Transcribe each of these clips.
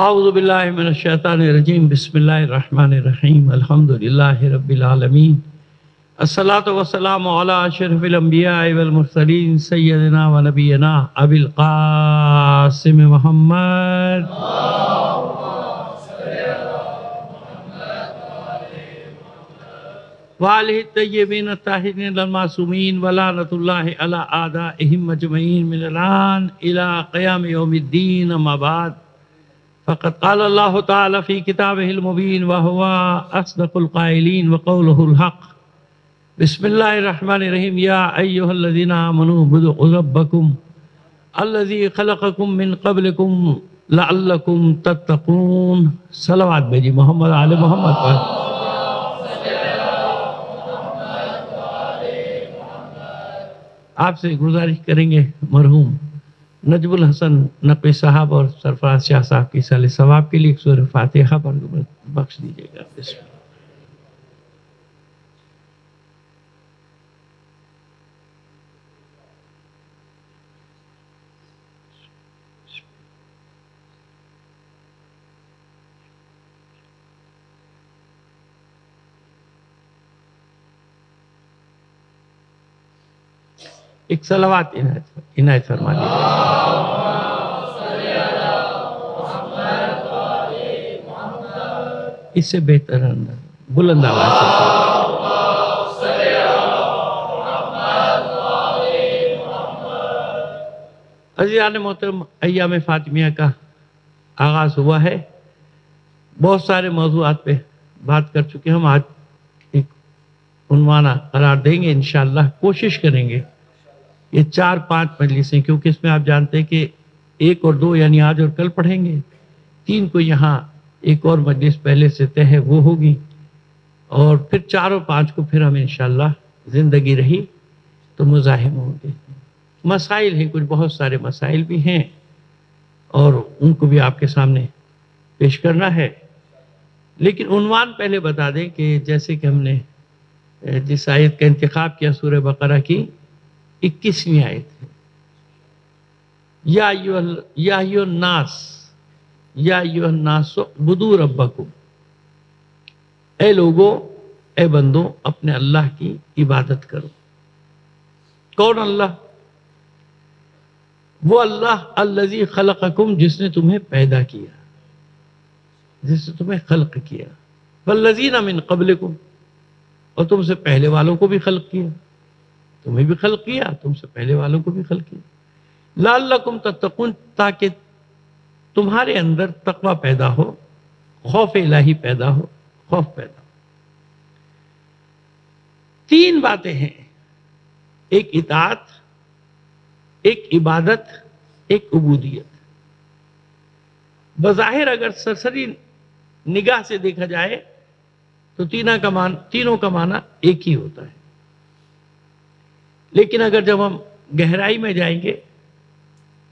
اعوذ باللہ من الشیطان الرجیم بسم اللہ الرحمن الرحیم الحمدللہ رب العالمین الصلاۃ والسلام علی اشرف الانبیاء والمرسلین سیدنا و نبینا ابی القاسم محمد وآلہ الطیبین الطاہرین المعصومین ولعنۃ اللہ علی اعدائہم اجمعین من الآن الی قیام یوم الدین اما بعد فقد قال اللہ تعالی فی کتابہ المبین وہو اصدق القائلین وقولہ الحق بسم اللہ الرحمن الرحیم یا ایہا الذین آمنوا اعبدوا ربکم الذی خلقکم من قبلکم لعلکم تتقون۔ صلوات بھیجی محمد آل محمد پر۔ آپ سے گزارش کریں گے مرحوم نجم الحسن نقوی صاحب اور سرفراز شاہ صاحب کی صالح ثواب کے لیے ایک سورہ فاتحہ پر بخش دیجیے گا۔ بسم اللہ۔ ایک صلوات عنایت فرما دیجیے۔ اس سے بہتر اندر بلند آواز سے۔ عزیزان محترم، ایام فاطمیہ کا آغاز ہوا ہے۔ بہت سارے موضوعات پہ بات کر چکے ہم، آج ایک عنوان قرار دیں گے انشاءاللہ۔ کوشش کریں گے یہ 4-5 مجلسیں، کیونکہ اس میں آپ جانتے ہیں کہ 1 اور 2 یعنی آج اور کل پڑھیں گے، 3 کو یہاں ایک اور مجلس پہلے سے طے ہے وہ ہوگی، اور پھر 4 اور 5 کو پھر ہم انشاءاللہ زندگی رہی تو مزاحم ہوں گے۔ مسائل ہیں، کچھ بہت سارے مسائل بھی ہیں اور ان کو بھی آپ کے سامنے پیش کرنا ہے، لیکن عنوان پہلے بتا دیں کہ جیسے کہ ہم نے جس آیت کا انتخاب کیا سورہ بقرہ کی 21ویں آیت ہے، یا ایھا الناس اعبدوا ربکم، اے لوگو، اے بندو، اپنے اللہ کی عبادت کرو۔ کون اللہ؟ وہ اللہ الذی خلقکم، جس نے تمہیں پیدا کیا، جس نے تمہیں خلق کیا، والذین من قبلکم، اور تم سے پہلے والوں کو بھی خلق کیا، تمہیں بھی خلق کیا، تم سے پہلے والوں کو بھی خلق کیا، لعلکم تتقون، تاکہ تمہارے اندر تقوی پیدا ہو، خوف الہی پیدا ہو، خوف پیدا ہو۔ 3 باتیں ہیں، ایک اطاعت، ایک عبادت، ایک عبودیت۔ بظاہر اگر سرسری نگاہ سے دیکھا جائے تو تینوں کا معنی ایک ہی ہوتا ہے، لیکن اگر جب ہم گہرائی میں جائیں گے،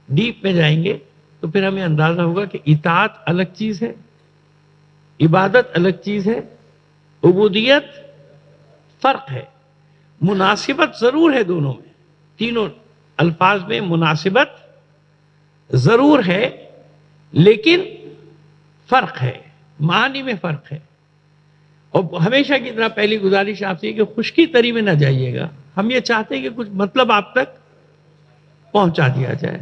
ڈیپ میں جائیں گے، تو پھر ہمیں اندازہ ہوگا کہ اطاعت الگ چیز ہے، عبادت الگ چیز ہے، عبودیت فرق ہے۔ مناسبت ضرور ہے دونوں میں، تینوں الفاظ میں مناسبت ضرور ہے، لیکن فرق ہے، معنی میں فرق ہے۔ اور ہمیشہ کی طرح پہلی گزارش آپ سے کہ خشکی تری میں نہ جائیے گا، ہم یہ چاہتے ہیں کہ کچھ مطلب آپ تک پہنچا دیا جائے،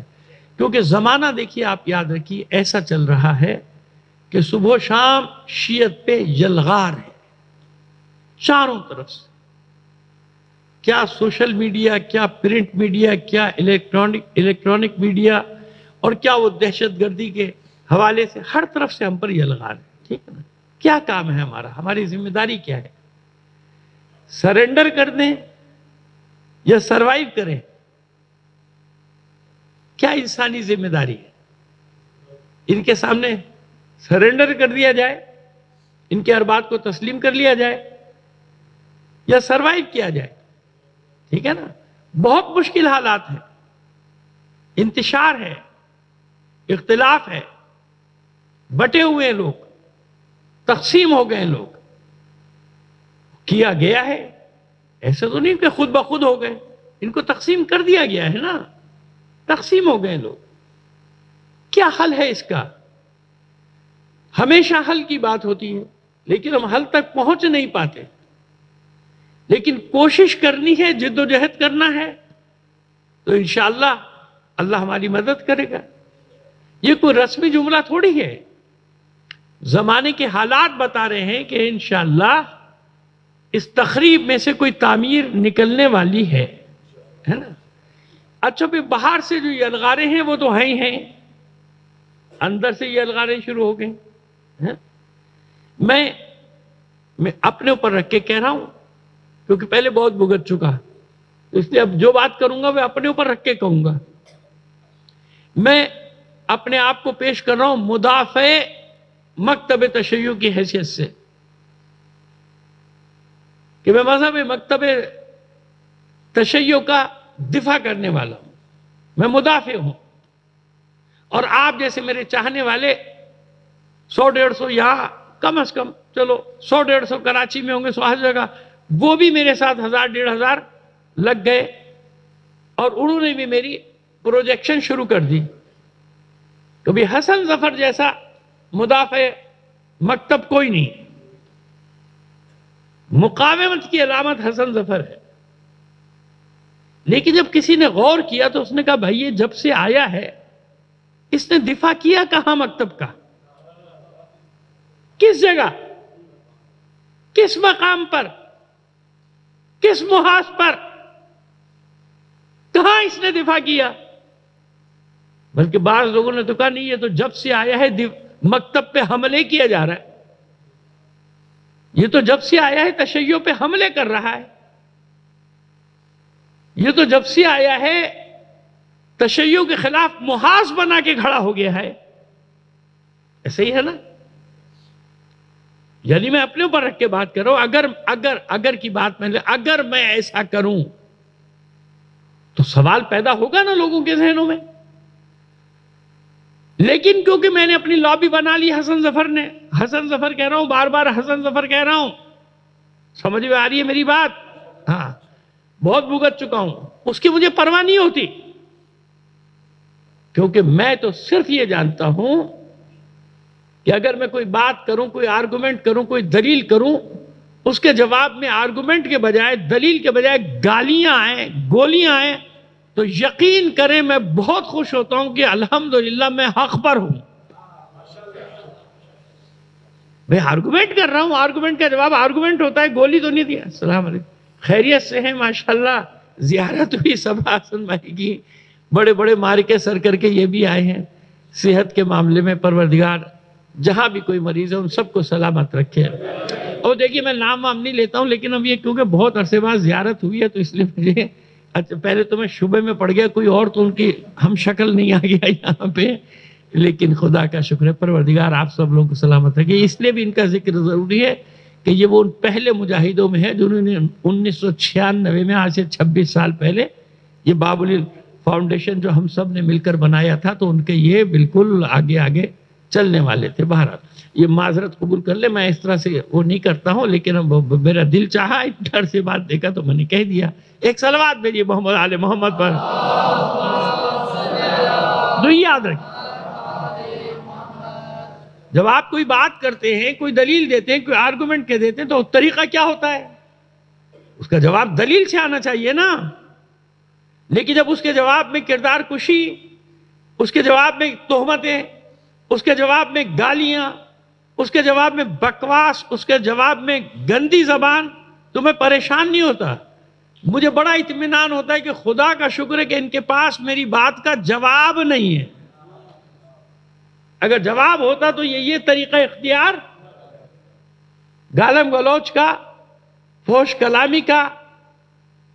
کیونکہ زمانہ دیکھیے، آپ یاد رکھیے، ایسا چل رہا ہے کہ صبح و شام شیعت پہ یلغار ہے چاروں طرف سے، کیا سوشل میڈیا، کیا پرنٹ میڈیا، کیا الیکٹرانک میڈیا، اور کیا وہ دہشت گردی کے حوالے سے ہر طرف سے ہم پر یلغار ہے۔ ٹھیک ہے نا؟ کیا کام ہے ہمارا؟ ہماری ذمہ داری کیا ہے؟ سرنڈر کر دیں یا سروائیو کریں؟ کیا انسانی ذمہ داری ہے؟ ان کے سامنے سرنڈر کر دیا جائے، ان کے ہر بات کو تسلیم کر لیا جائے، یا سروائیو کیا جائے؟ ٹھیک ہے نا؟ بہت مشکل حالات ہیں، انتشار ہے، اختلاف ہے، بٹے ہوئے ہیں لوگ، تقسیم ہو گئے لوگ، کیا گیا ہے، ایسا تو نہیں کہ خود بخود ہو گئے، ان کو تقسیم کر دیا گیا ہے نا، تقسیم ہو گئے لوگ۔ کیا حل ہے اس کا؟ ہمیشہ حل کی بات ہوتی ہے لیکن ہم حل تک پہنچ نہیں پاتے، لیکن کوشش کرنی ہے، جد و جہد کرنا ہے تو انشاءاللہ اللہ ہماری مدد کرے گا۔ یہ کوئی رسمی جملہ تھوڑی ہے، زمانے کے حالات بتا رہے ہیں کہ انشاءاللہ اس تخریب میں سے کوئی تعمیر نکلنے والی ہے نا۔ اچھا پھر باہر سے جو یہ الغارے ہیں وہ تو ہیں ہی ہیں، اندر سے یہ الغارے شروع ہو گئے۔ میں اپنے اوپر رکھ کے کہہ رہا ہوں کیونکہ پہلے بہت بھگت چکا، اس لیے اب جو بات کروں گا میں اپنے اوپر رکھ کے کہوں گا۔ میں اپنے آپ کو پیش کر رہا ہوں مدافع مکتب تشیع کی حیثیت سے کہ میں مذہب مکتب تشیع کا دفاع کرنے والا ہوں، میں مدافع ہوں، اور آپ جیسے میرے چاہنے والے 100-150 یہاں کم از کم، چلو 100-150 کراچی میں ہوں گے، 100 ہر جگہ، وہ بھی میرے ساتھ 1000-1500 لگ گئے اور انہوں نے بھی میری پروجیکشن شروع کر دی۔ کبھی حسن ظفر جیسا مدافع مکتب کوئی نہیں، مقاومت کی علامت حسن ظفر ہے، لیکن جب کسی نے غور کیا تو اس نے کہا بھائی یہ جب سے آیا ہے اس نے دفاع کیا کہاں مکتب کا؟ کس جگہ، کس مقام پر، کس محاذ پر، کہاں اس نے دفاع کیا؟ بلکہ بعض لوگوں نے تو کہا نہیں، یہ تو جب سے آیا ہے مکتب پہ حملے کیا جا رہا ہے، یہ تو جب سے آیا ہے تشیع پہ حملے کر رہا ہے، یہ تو جب سے آیا ہے تشیع کے خلاف محاذ بنا کے کھڑا ہو گیا ہے۔ ایسے ہی ہے نا؟ یعنی میں اپنے اوپر رکھ کے بات کر رہا ہوں، اگر کی بات میں اگر میں ایسا کروں تو سوال پیدا ہوگا نا لوگوں کے ذہنوں میں، لیکن کیونکہ میں نے اپنی لابی بنا لی حسن ظفر نے، حسن ظفر کہہ رہا ہوں، بار بار حسن ظفر کہہ رہا ہوں، سمجھ میں آ رہی ہے میری بات؟ ہاں، بہت بھگت چکا ہوں، اس کی مجھے پرواہ نہیں ہوتی، کیونکہ میں تو صرف یہ جانتا ہوں کہ اگر میں کوئی بات کروں، کوئی آرگومنٹ کروں، کوئی دلیل کروں، اس کے جواب میں آرگومنٹ کے بجائے، دلیل کے بجائے گالیاں آئیں، گولیاں آئیں، تو یقین کریں میں بہت خوش ہوتا ہوں کہ الحمدللہ میں حق پر ہوں۔ میں آرگومنٹ کر رہا ہوں، آرگومنٹ کا جواب آرگومنٹ ہوتا ہے، گولی تو نہیں دیا۔ السلام علیکم، خیریت سے ہیں؟ ماشاءاللہ زیارت ہوئی سبا حسن بھائی کی، بڑے بڑے مارکے سر کر کے یہ بھی آئے ہیں۔ صحت کے معاملے میں پروردگار جہاں بھی کوئی مریض ہے ان سب کو سلامت رکھے۔ اور دیکھیے میں نام وام نہیں لیتا ہوں، لیکن اب یہ کیونکہ بہت عرصے بعد زیارت ہوئی ہے تو اس لیے مجھے اچھا پہلے تو میں شبے میں پڑ گیا کوئی اور تو ان کی ہم شکل نہیں آ گیا یہاں پہ، لیکن خدا کا شکر ہے پروردگار آپ سب لوگوں کو سلامت رکھے۔ اس لیے بھی ان کا ذکر ضروری ہے کہ یہ وہ ان پہلے مجاہدوں میں ہے جنہوں نے 1996 میں، آج سے 26 سال پہلے، یہ باب العلم فاؤنڈیشن جو ہم سب نے مل کر بنایا تھا، تو ان کے یہ بالکل آگے آگے چلنے والے تھے۔ بہرحال یہ معذرت قبول کر لے، میں اس طرح سے وہ نہیں کرتا ہوں، لیکن اب میرا دل چاہا، ڈر سے بات دیکھا تو میں نے کہہ دیا۔ ایک صلوات بھیجیے محمد آل محمد پر۔ تو یاد رکھیں جب آپ کوئی بات کرتے ہیں، کوئی دلیل دیتے ہیں، کوئی آرگومنٹ کے دیتے ہیں، تو طریقہ کیا ہوتا ہے؟ اس کا جواب دلیل سے آنا چاہیے نا۔ لیکن جب اس کے جواب میں کردار کشی، اس کے جواب میں تہمتیں، اس کے جواب میں گالیاں، اس کے جواب میں بکواس، اس کے جواب میں گندی زبان، تو میں پریشان نہیں ہوتا، مجھے بڑا اطمینان ہوتا ہے کہ خدا کا شکر ہے کہ ان کے پاس میری بات کا جواب نہیں ہے۔ اگر جواب ہوتا تو یہ طریقہ اختیار گالم گلوچ کا، فحش کلامی کا،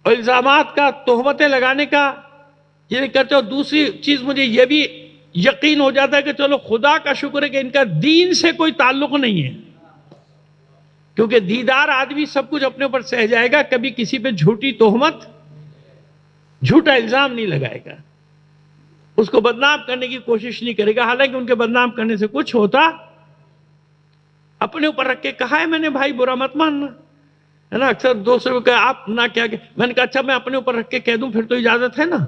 الزامات کا، تہمتیں لگانے کا یہ نہیں کرتے۔ اور دوسری چیز مجھے یہ بھی یقین ہو جاتا ہے کہ چلو خدا کا شکر ہے کہ ان کا دین سے کوئی تعلق نہیں ہے، کیونکہ دیدار آدمی سب کچھ اپنے اوپر سہ جائے گا، کبھی کسی پہ جھوٹی تہمت، جھوٹا الزام نہیں لگائے گا، اس کو بدنام کرنے کی کوشش نہیں کرے گا۔ حالانکہ ان کے بدنام کرنے سے کچھ ہوتا، اپنے اوپر رکھ کے کہا ہے میں نے بھائی برا مت ماننا، ہے نا۔ اکثر دوستوں کو کہا آپ نہ کیا کہ میں نے کہا اچھا میں اپنے اوپر رکھ کے کہہ دوں پھر تو اجازت ہے نا۔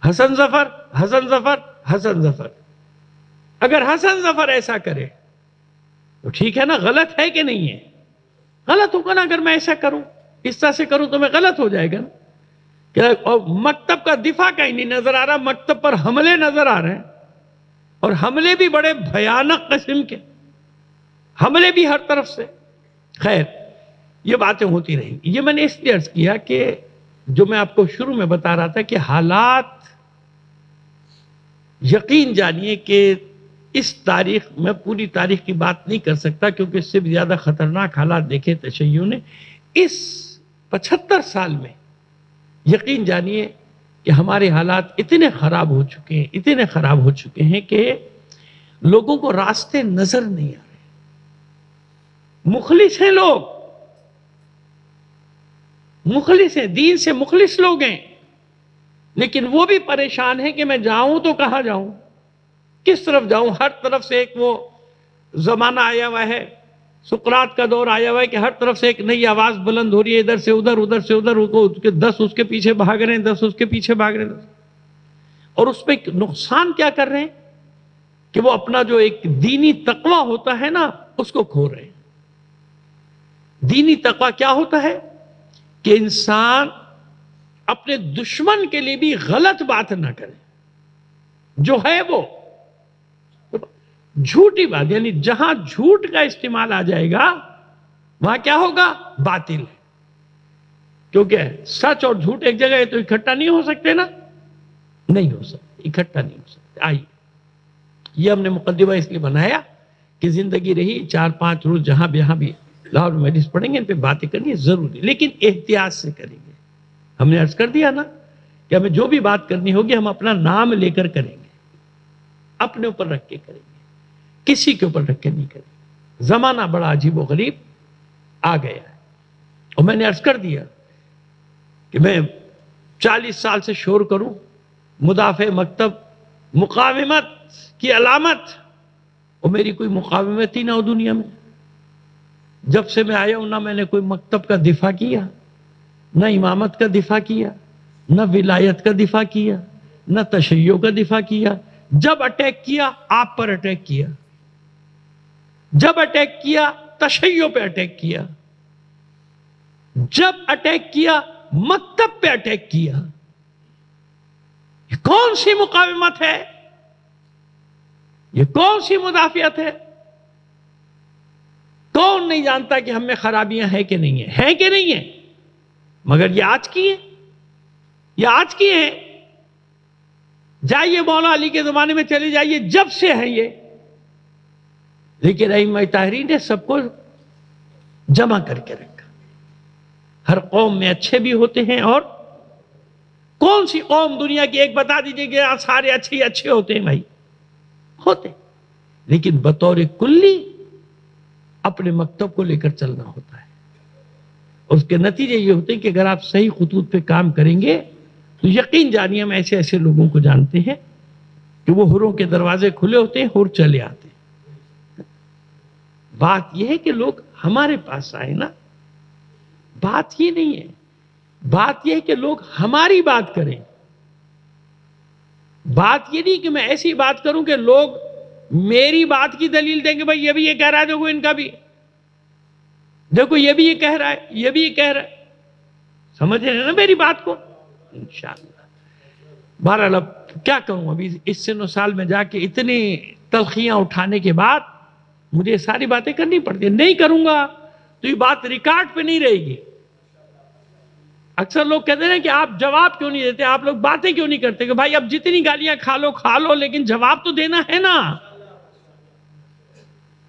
حسن ظفر، حسن ظفر، حسن ظفر، اگر حسن ظفر ایسا کرے تو ٹھیک ہے نا، غلط ہے کہ نہیں ہے؟ غلط ہوگا نا، اگر میں ایسا کروں، اس طرح سے کروں تو میں غلط ہو جائے گا نا کہ اور مکتب کا دفاع کہیں نہیں نظر آ رہا، مکتب پر حملے نظر آ رہے ہیں، اور حملے بھی بڑے بھیانک قسم کے حملے بھی ہر طرف سے۔ خیر، یہ باتیں ہوتی رہیں گی۔ یہ میں نے اس لیے عرض کیا کہ جو میں آپ کو شروع میں بتا رہا تھا کہ حالات، یقین جانیے کہ اس تاریخ میں پوری تاریخ کی بات نہیں کر سکتا کیونکہ اس سے بھی زیادہ خطرناک حالات دیکھے تشیع نے اس 75 سال میں۔ یقین جانیے کہ ہمارے حالات اتنے خراب ہو چکے ہیں، اتنے خراب ہو چکے ہیں کہ لوگوں کو راستے نظر نہیں آ رہے۔ مخلص ہیں لوگ، مخلص ہیں، دین سے مخلص لوگ ہیں، لیکن وہ بھی پریشان ہیں کہ میں جاؤں تو کہاں جاؤں، کس طرف جاؤں۔ ہر طرف سے ایک وہ زمانہ آیا ہوا ہے، سقراط کا دور آیا ہوا ہے کہ ہر طرف سے ایک نئی آواز بلند ہو رہی ہے، ادھر سے ادھر، ادھر سے ادھر، 10 اس کے پیچھے بھاگ رہے ہیں، 10 اس کے پیچھے بھاگ رہے ہیں، اور اس پہ نقصان کیا کر رہے ہیں کہ وہ اپنا جو ایک دینی تقوی ہوتا ہے نا اس کو کھو رہے ہیں۔ دینی تقوی کیا ہوتا ہے کہ انسان اپنے دشمن کے لیے بھی غلط بات نہ کرے، جو ہے وہ جھوٹی بات، یعنی جہاں جھوٹ کا استعمال آ جائے گا وہاں کیا ہوگا؟ باطل ہے، کیونکہ سچ اور جھوٹ ایک جگہ ہے تو اکٹھا نہیں ہو سکتے نا، نہیں ہو سکتے، اکٹھا نہیں ہو سکتے۔ آئیے، یہ ہم نے مقدمہ اس لیے بنایا کہ زندگی رہی 4-5 روز جہاں بھی لاہور میں مجلس پڑھیں گے، ان پہ باتیں کرنی ضروری، لیکن احتیاط سے کریں گے۔ ہم نے عرض کر دیا نا کہ ہمیں جو بھی بات کرنی ہوگی ہم اپنا نام لے کر کریں گے، اپنے اوپر رکھ کے کریں گے، کسی کے اوپر رکھ کے نہیں کریں گے۔ زمانہ بڑا عجیب و غریب آ گیا ہے، اور میں نے عرض کر دیا کہ میں 40 سال سے شور کروں مدافع مکتب، مقاومت کی علامت، اور میری کوئی مقاومت ہی نہ ہو دنیا میں۔ جب سے میں آیا ہوں نہ میں نے کوئی مکتب کا دفاع کیا، نہ امامت کا دفاع کیا، نہ ولایت کا دفاع کیا، نہ تشیع کا دفاع کیا۔ جب اٹیک کیا آپ پر اٹیک کیا، جب اٹیک کیا تشیع پہ اٹیک کیا، جب اٹیک کیا مکتب پہ اٹیک کیا۔ یہ کون سی مقاومت ہے؟ یہ کون سی مدافعت ہے؟ کون نہیں جانتا کہ ہم میں خرابیاں ہیں کہ نہیں ہیں، ہیں کہ نہیں ہیں؟ مگر یہ آج کی ہیں، یہ آج کی ہیں۔ جائیے مولا علی کے زمانے میں چلے جائیے، جب سے ہیں یہ، لیکن ائمہ طاہرین نے سب کو جمع کر کے رکھا۔ ہر قوم میں اچھے بھی ہوتے ہیں، اور کون سی قوم دنیا کی ایک بتا دیجئے کہ سارے اچھے ہوتے ہیں؟ بھائی ہوتے، لیکن بطور کلی اپنے مکتب کو لے کر چلنا ہوتا ہے، اور اس کے نتیجے یہ ہوتے ہیں کہ اگر آپ صحیح خطوط پہ کام کریں گے تو یقین جانیے ہم ایسے لوگوں کو جانتے ہیں کہ وہ حوروں کے دروازے کھلے ہوتے ہیں، حور چلے آتے ہیں۔ بات یہ ہے کہ لوگ ہمارے پاس آئے نا، بات یہ نہیں ہے، بات یہ ہے کہ لوگ ہماری بات کریں۔ بات یہ نہیں کہ میں ایسی بات کروں کہ لوگ میری بات کی دلیل دیں گے، بھائی یہ بھی یہ کہہ رہا ہے، دیکھو ان کا بھی، دیکھو یہ بھی یہ کہہ رہا ہے، یہ بھی یہ کہہ رہا ہے۔ سمجھ رہے ہیں نا میری بات کو؟ انشاءاللہ۔ بہرحال اب کیا کہوں، ابھی اس سن و سال میں جا کے اتنی تلخیاں اٹھانے کے بعد مجھے یہ ساری باتیں کرنی پڑتی ہیں۔ نہیں کروں گا تو یہ بات ریکارڈ پہ نہیں رہے گی۔ اکثر لوگ کہتے ہیں کہ آپ جواب کیوں نہیں دیتے، آپ لوگ باتیں کیوں نہیں کرتے، کہ بھائی اب جتنی گالیاں کھا لو لیکن جواب تو دینا ہے نا،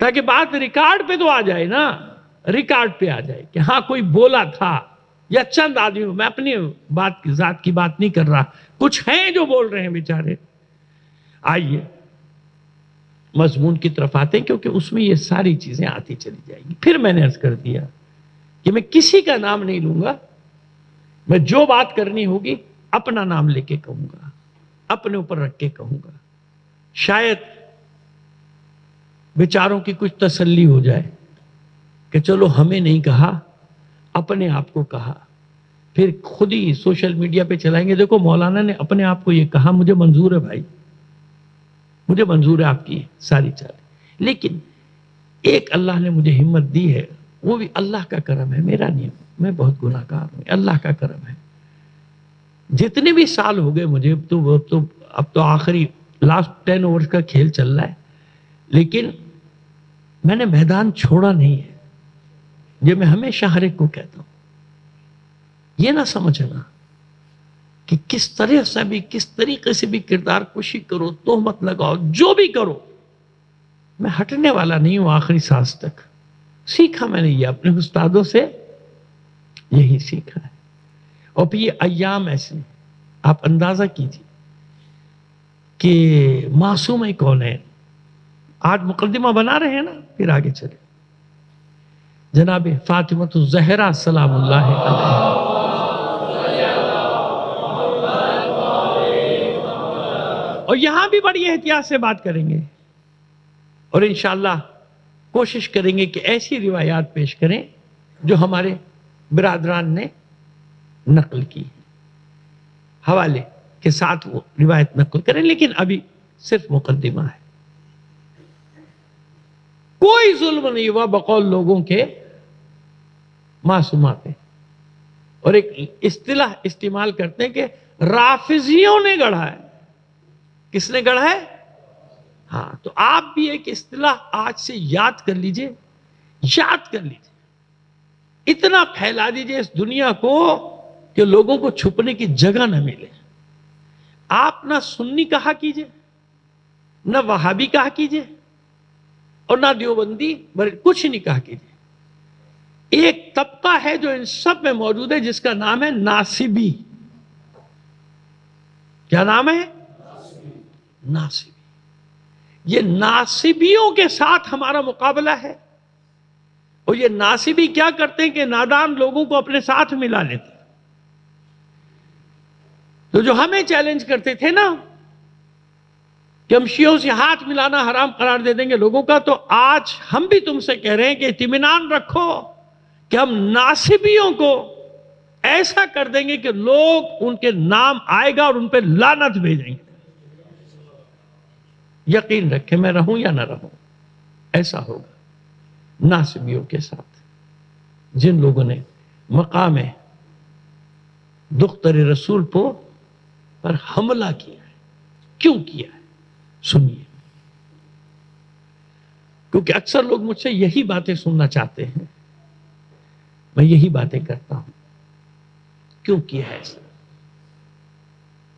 تاکہ بات ریکارڈ پہ تو آ جائے نا، ریکارڈ پہ آ جائے کہ ہاں کوئی بولا تھا، یا چند آدمی، میں اپنی بات کی ذات کی بات نہیں کر رہا، کچھ ہیں جو بول رہے ہیں بیچارے۔ آئیے مضمون کی طرف آتے ہیں، کیونکہ اس میں یہ ساری چیزیں آتی چلی جائیں گی۔ پھر میں نے عرض کر دیا کہ میں کسی کا نام نہیں لوں گا، میں جو بات کرنی ہوگی اپنا نام لے کے کہوں گا، اپنے اوپر رکھ کے کہوں گا، شاید بیچاروں کی کچھ تسلی ہو جائے کہ چلو ہمیں نہیں کہا، اپنے آپ کو کہا۔ پھر خود ہی سوشل میڈیا پہ چلائیں گے، دیکھو مولانا نے اپنے آپ کو یہ کہا، مجھے منظور ہے بھائی، مجھے منظور ہے آپ کی ساری چالیں، لیکن ایک اللہ نے مجھے ہمت دی ہے، وہ بھی اللہ کا کرم ہے، میرا نہیں، میں بہت گناہ گار ہوں، اللہ کا کرم ہے۔ جتنے بھی سال ہو گئے مجھے، اب تو آخری لاسٹ 10 اوورز کا کھیل چل رہا ہے، لیکن میں نے میدان چھوڑا نہیں ہے۔ یہ میں ہمیشہ ہر ایک کو کہتا ہوں، یہ نہ سمجھنا کہ کس طرح سے بھی، کس طریقے سے بھی کردار کشی کرو، تہمت لگاؤ، جو بھی کرو، میں ہٹنے والا نہیں ہوں آخری سانس تک۔ سیکھا میں نے یہ اپنے استادوں سے، یہی سیکھا ہے۔ اور پھر یہ ایام ایسے، آپ اندازہ کیجیے کہ معصوم کونین، آج مقدمہ بنا رہے ہیں نا، پھر آگے چلے۔ جناب فاطمۃ الزہرا سلام اللہ علیہا، اور یہاں بھی بڑی احتیاط سے بات کریں گے، اور انشاءاللہ کوشش کریں گے کہ ایسی روایات پیش کریں جو ہمارے برادران نے نقل کی، حوالے کے ساتھ وہ روایت نقل کریں، لیکن ابھی صرف مقدمہ ہے۔ کوئی ظلم نہیں ہوا بقول لوگوں کے معصومہ پہ، اور ایک اصطلاح استعمال کرتے ہیں کہ رافضیوں نے گڑھا ہے۔ کس نے گڑھا ہے؟ ہاں، تو آپ بھی ایک اصطلاح آج سے یاد کر لیجئے، یاد کر لیجئے، اتنا پھیلا دیجئے اس دنیا کو کہ لوگوں کو چھپنے کی جگہ نہ ملے۔ آپ نہ سنی کہا کیجئے، نہ وہابی کہا کیجئے، اور نہ دیوبندی، کچھ نہیں کہا کیجئے۔ ایک طبقہ ہے جو ان سب میں موجود ہے، جس کا نام ہے ناصبی۔ کیا نام ہے؟ ناصبی۔ یہ ناصبیوں کے ساتھ ہمارا مقابلہ ہے، اور یہ ناصبی کیا کرتے ہیں کہ نادان لوگوں کو اپنے ساتھ ملا لیتے ہیں۔ تو جو ہمیں چیلنج کرتے تھے نا کہ ہم شیعوں سے ہاتھ ملانا حرام قرار دے دیں گے لوگوں کا، تو آج ہم بھی تم سے کہہ رہے ہیں کہ اطمینان رکھو کہ ہم ناصبیوں کو ایسا کر دیں گے کہ لوگ ان کے نام آئے گا اور ان پہ لعنت بھیجیں گے۔ یقین رکھیں، میں رہوں یا نہ رہوں، ایسا ہوگا ناصبیوں کے ساتھ، جن لوگوں نے مقام دختر رسول پر حملہ کیا ہے۔ کیوں کیا ہے؟ سنیے، کیونکہ اکثر لوگ مجھ سے یہی باتیں سننا چاہتے ہیں، میں یہی باتیں کرتا ہوں۔ کیوں کیا ہے ایسا؟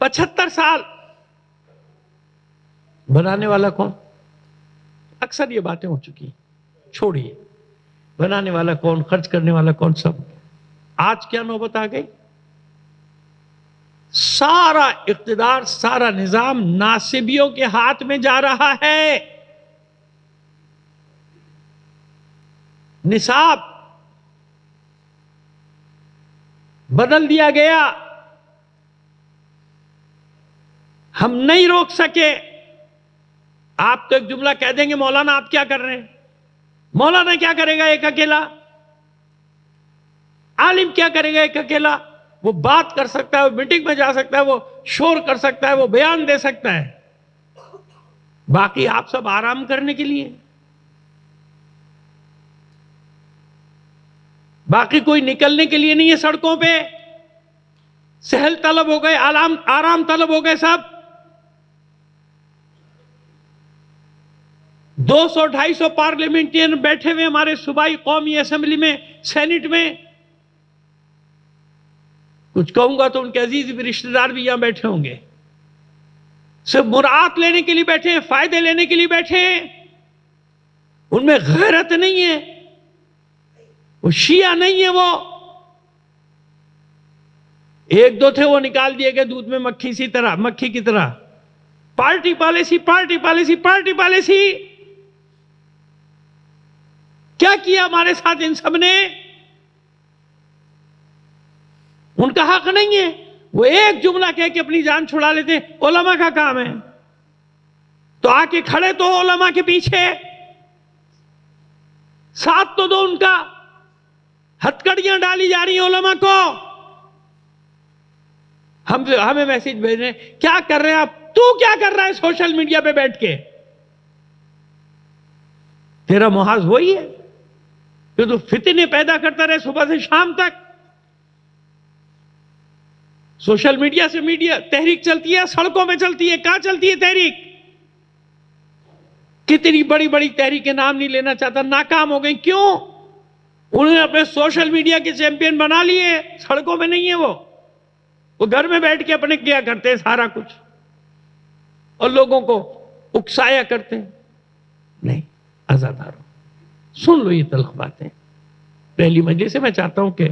75 سال بنانے والا کون؟ اکثر یہ باتیں ہو چکی ہیں، چھوڑیے، بنانے والا کون، خرچ کرنے والا کون، سب۔ آج کیا نوبت آ گئی؟ سارا اقتدار، سارا نظام ناصبیوں کے ہاتھ میں جا رہا ہے۔ نصاب بدل دیا گیا، ہم نہیں روک سکے۔ آپ تو ایک جملہ کہہ دیں گے، مولانا آپ کیا کر رہے ہیں؟ مولانا کیا کرے گا ایک اکیلا؟ عالم کیا کرے گا ایک اکیلا؟ وہ بات کر سکتا ہے، وہ میٹنگ میں جا سکتا ہے، وہ شور کر سکتا ہے، وہ بیان دے سکتا ہے، باقی آپ سب آرام کرنے کے لیے، باقی کوئی نکلنے کے لیے نہیں ہے سڑکوں پہ، سہل طلب ہو گئے، آرام طلب ہو گئے سب۔ 200-250 پارلیمنٹین بیٹھے ہوئے ہمارے صوبائی قومی اسمبلی میں، سینٹ میں۔ کچھ کہوں گا تو ان کے عزیز بھی، رشتہ دار بھی یہاں بیٹھے ہوں گے، صرف مراعات لینے کے لیے بیٹھے ہیں، فائدے لینے کے لیے بیٹھے ہیں۔ ان میں غیرت نہیں ہے، وہ شیعہ نہیں ہے، وہ ایک دو تھے، وہ نکال دیے گئے دودھ میں مکھی کی طرح۔ Party policy, party policy, party policy. کیا کیا ہمارے ساتھ ان سب نے؟ ان کا حق نہیں ہے، وہ ایک جملہ کہہ کے اپنی جان چھڑا لیتے ہیں۔ علماء کا کام ہے تو آ کے کھڑے تو ہو علماء کے پیچھے، ساتھ تو دو ان کا۔ ہتکڑیاں ڈالی جا رہی ہیں علماء کو، ہمیں میسج بھیج رہے ہیں، کیا کر رہے ہیں آپ؟ تو کیا کر رہا ہے سوشل میڈیا پہ بیٹھ کے؟ تیرا محاذ وہی ہے کہ تو فتنے پیدا کرتا رہے صبح سے شام تک. سوشل میڈیا سے تحریک چلتی ہے, سڑکوں میں چلتی ہے. کہاں چلتی ہے تحریک؟ کتنی بڑی بڑی تحریک کے نام نہیں لینا چاہتا, ناکام ہو گئی. کیوں؟ انہوں نے اپنے سوشل میڈیا کے چیمپئن بنا لیے. سڑکوں میں نہیں ہے, وہ گھر میں بیٹھ کے اپنے کیا کرتے ہیں سارا کچھ, اور لوگوں کو اکسایا کرتے ہیں. نہیں, عزاداروں سن لو یہ تلخ باتیں. پہلی مجلس سے میں چاہتا ہوں کہ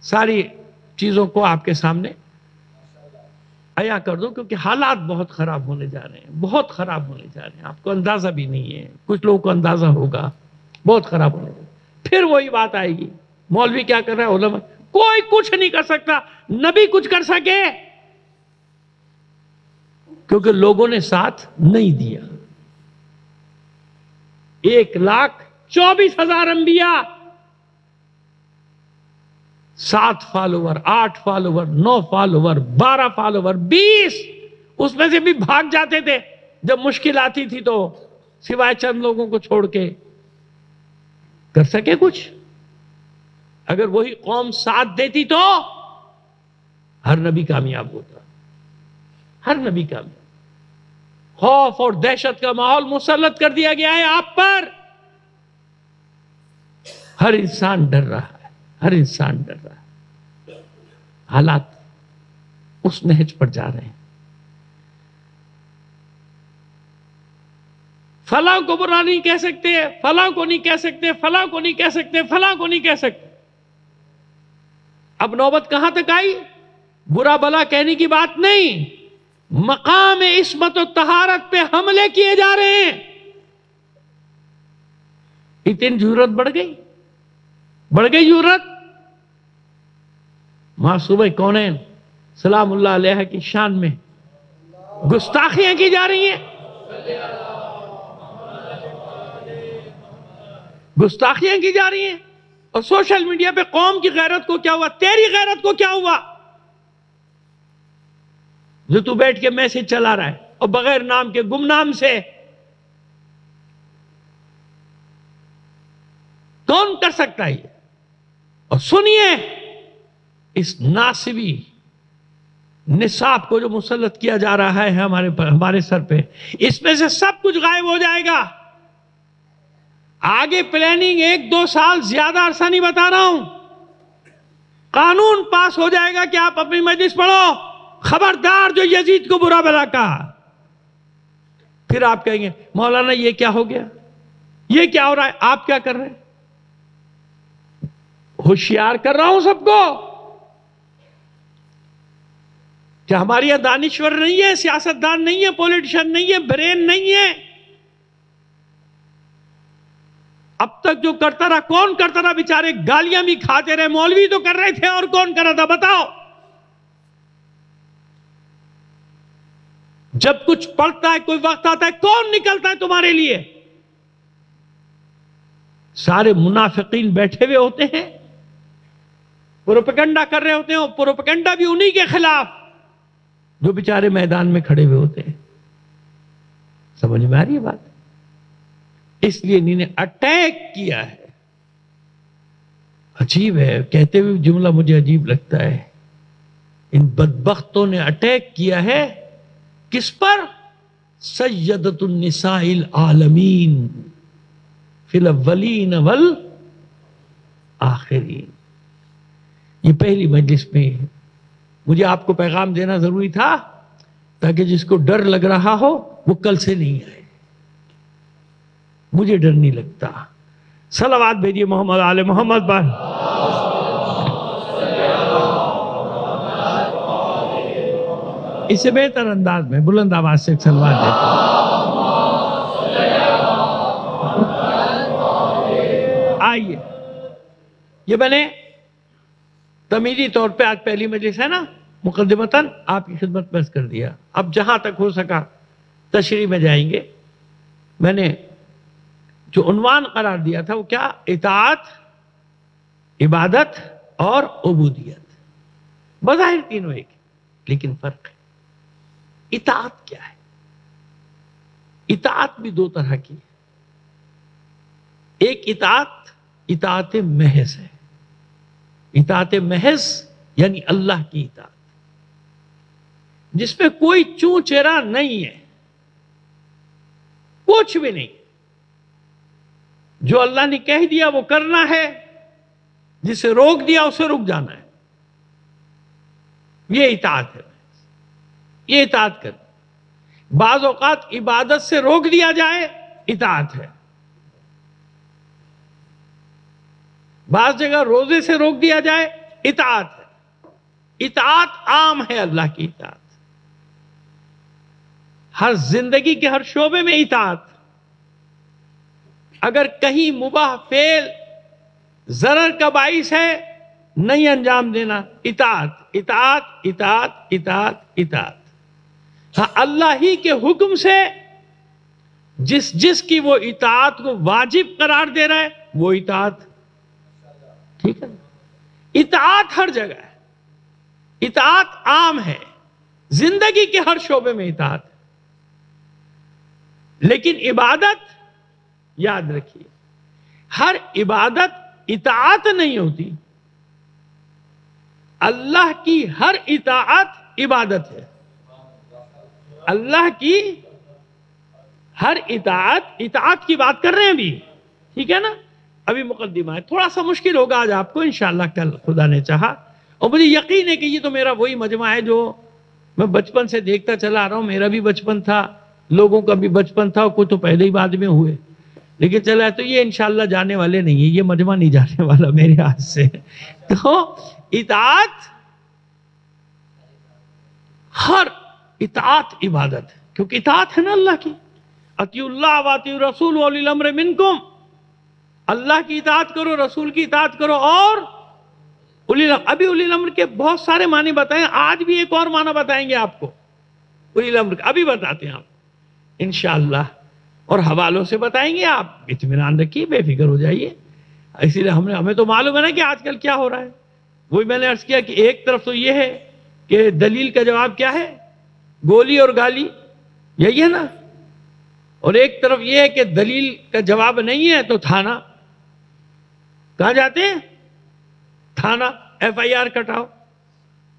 ساری چیزوں کو آپ کے سامنے عیاں کر دو, کیونکہ حالات بہت خراب ہونے جا رہے ہیں, بہت خراب ہونے جا رہے ہیں. آپ کو اندازہ بھی نہیں ہے, کچھ لوگوں کو اندازہ ہوگا. بہت خراب ہونے جا رہے ہیں. پھر وہی بات آئے گی, مولوی کیا کر رہا ہے, علماء. کوئی کچھ نہیں کر سکتا. نبی کچھ کر سکے کیونکہ لوگوں نے ساتھ نہیں دیا. 1,24,000 انبیاء, 7 فالوور, 8 فالوور, 9 فالوور, 12 فالوور, 20, اس میں سے بھی بھاگ جاتے تھے جب مشکل آتی تھی تو, سوائے چند لوگوں کو چھوڑ کے. کر سکے کچھ؟ اگر وہی قوم ساتھ دیتی تو ہر نبی کامیاب ہوتا, ہر نبی کامیاب. خوف اور دہشت کا ماحول مسلط کر دیا گیا ہے آپ پر. ہر انسان ڈر رہا ہے, ہر انسان ڈر رہا ہے. حالات اس نہج پر جا رہے ہیں. فلاں کو برا نہیں کہہ سکتے, فلاں کو نہیں کہہ سکتے, فلاں کو نہیں کہہ سکتے, فلاں کو نہیں کہہ سکتے. اب نوبت کہاں تک آئی؟ برا بلا کہنے کی بات نہیں, مقام عصمت و طہارت پہ حملے کیے جا رہے ہیں. اتنی جرات بڑھ گئی, بڑھ گئی جرات. معصومہ کونین سلام اللہ علیہ کی شان میں گستاخیاں کی جا رہی ہیں, گستاخیاں کی جا رہی ہیں. اور سوشل میڈیا پہ قوم کی غیرت کو کیا ہوا, تیری غیرت کو کیا ہوا جو تو بیٹھ کے میسج چلا رہا ہے, اور بغیر نام کے گمنام سے. کون کر سکتا ہے یہ؟ اور سنیے, اس ناسبی نصاب کو جو مسلط کیا جا رہا ہے ہمارے سر پہ, اس میں سے سب کچھ غائب ہو جائے گا. آگے پلاننگ 1-2 سال, زیادہ عرصہ نہیں بتا رہا ہوں. قانون پاس ہو جائے گا کہ آپ اپنی مجلس پڑھو, خبردار جو یزید کو برا بلا کہا. پھر آپ کہیں گے مولانا یہ کیا ہو گیا, یہ کیا ہو رہا ہے, آپ کیا کر رہے ہیں؟ ہوشیار کر رہا ہوں سب کو. کیا ہمارے یہاں دانشور نہیں ہے, سیاستدان نہیں ہے, پولیٹیشن نہیں ہے, برین نہیں ہے؟ اب تک جو کرتا رہا, کون کرتا رہا؟ بیچارے گالیاں بھی کھاتے رہے. مولوی تو کر رہے تھے, اور کون کر رہا تھا بتاؤ؟ جب کچھ پڑتا ہے, کوئی وقت آتا ہے, کون نکلتا ہے تمہارے لیے؟ سارے منافقین بیٹھے ہوئے ہوتے ہیں, پروپیگنڈا کر رہے ہوتے ہیں, اور پروپیگنڈا بھی انہی کے خلاف جو بیچارے میدان میں کھڑے ہوئے ہوتے ہیں. سمجھ میں آ رہی ہے بات؟ اس لیے انہوں نے اٹیک کیا ہے. عجیب ہے, کہتے ہوئے جملہ مجھے عجیب لگتا ہے. ان بدبختوں نے اٹیک کیا ہے کس پر؟ سیدۃ النساء العالمین فی الاولین والآخرین. یہ پہلی مجلس میں مجھے آپ کو پیغام دینا ضروری تھا, تاکہ جس کو ڈر لگ رہا ہو وہ کل سے نہیں آئے. مجھے ڈر نہیں لگتا. صلوات بھیجیے محمد آل محمد پر. اس سے بہتر انداز میں بلند آواز سے صلوات دیتے. آئیے, یہ میں نے تمیزی طور پہ, آج پہلی مجلس ہے نا, مقدمتاً آپ کی خدمت میں کر دیا. اب جہاں تک ہو سکا تشریح میں جائیں گے. میں نے جو عنوان قرار دیا تھا وہ کیا؟ اطاعت, عبادت اور عبودیت. بظاہر تینوں ایک, لیکن فرق ہے. اطاعت کیا ہے؟ اطاعت بھی 2 طرح کی ہے. ایک اطاعت محض ہے. اطاعت محض یعنی اللہ کی اطاعت جس پہ کوئی چوں چرا نہیں ہے، کچھ بھی نہیں. جو اللہ نے کہہ دیا وہ کرنا ہے، جسے روک دیا اسے رک جانا ہے. یہ اطاعت ہے. یہ اطاعت کر. بعض اوقات عبادت سے روک دیا جائے اطاعت ہے. بعض جگہ روزے سے روک دیا جائے اطاعت ہے. اطاعت عام ہے اللہ کی اطاعت. ہر زندگی کے ہر شعبے میں اطاعت. اگر کہیں مباح فعل ضرر کا باعث ہے نہیں انجام دینا، اطاعت اطاعت اطاعت اطاعت اطاعت. ہاں اللہ ہی کے حکم سے جس کی وہ اطاعت کو واجب قرار دے رہا ہے وہ اطاعت. ٹھیک ہے، اطاعت ہر جگہ ہے. اطاعت عام ہے، زندگی کے ہر شعبے میں اطاعت ہے. لیکن عبادت یاد رکھیے، ہر عبادت اطاعت نہیں ہوتی. اللہ کی ہر اطاعت عبادت ہے. اللہ کی ہر اطاعت کی بات کر رہے ہیں ابھی. ٹھیک ہے نا، ابھی مقدمہ ہے. تھوڑا سا مشکل ہوگا آج آپ کو، انشاءاللہ کل خدا نے چاہا. اور مجھے یقین ہے کہ یہ تو میرا وہی مجمع ہے جو میں بچپن سے دیکھتا چلا آ رہا ہوں. میرا بھی بچپن تھا، لوگوں کا بھی بچپن تھا، کوئی تو پہلے ہی بعد میں ہوئے. لیکن چلا تو یہ انشاءاللہ جانے والے نہیں ہیں، یہ مجمع نہیں جانے والا میرے ہاتھ سے. تو اطاعت، ہر اطاعت عبادت ہے، کیونکہ اطاعت ہے نا اللہ کی. اطیعوا اللہ واطیعوا الرسول واولی الامر منکم. اللہ کی اطاعت کرو، رسول کی اطاعت کرو، اور اولی الامر. ابھی اولی الامر کے بہت سارے معنی بتائیں، آج بھی ایک اور معنی بتائیں گے آپ کو اولی الامر کا. ابھی بتاتے ہیں آپ انشاءاللہ، اور حوالوں سے بتائیں گے. آپ اطمینان رکھیے، بے فکر ہو جائیے. اسی لیے ہمیں تو معلوم ہے نا کہ آج کل کیا ہو رہا ہے. وہی میں نے عرض کیا کہ ایک طرف تو یہ ہے کہ دلیل کا جواب کیا ہے، گولی اور گالی، یہی ہے نا. اور ایک طرف یہ ہے کہ دلیل کا جواب نہیں ہے تو تھانہ. کہاں جاتے ہیں؟ تھانہ، FIR کٹاؤ.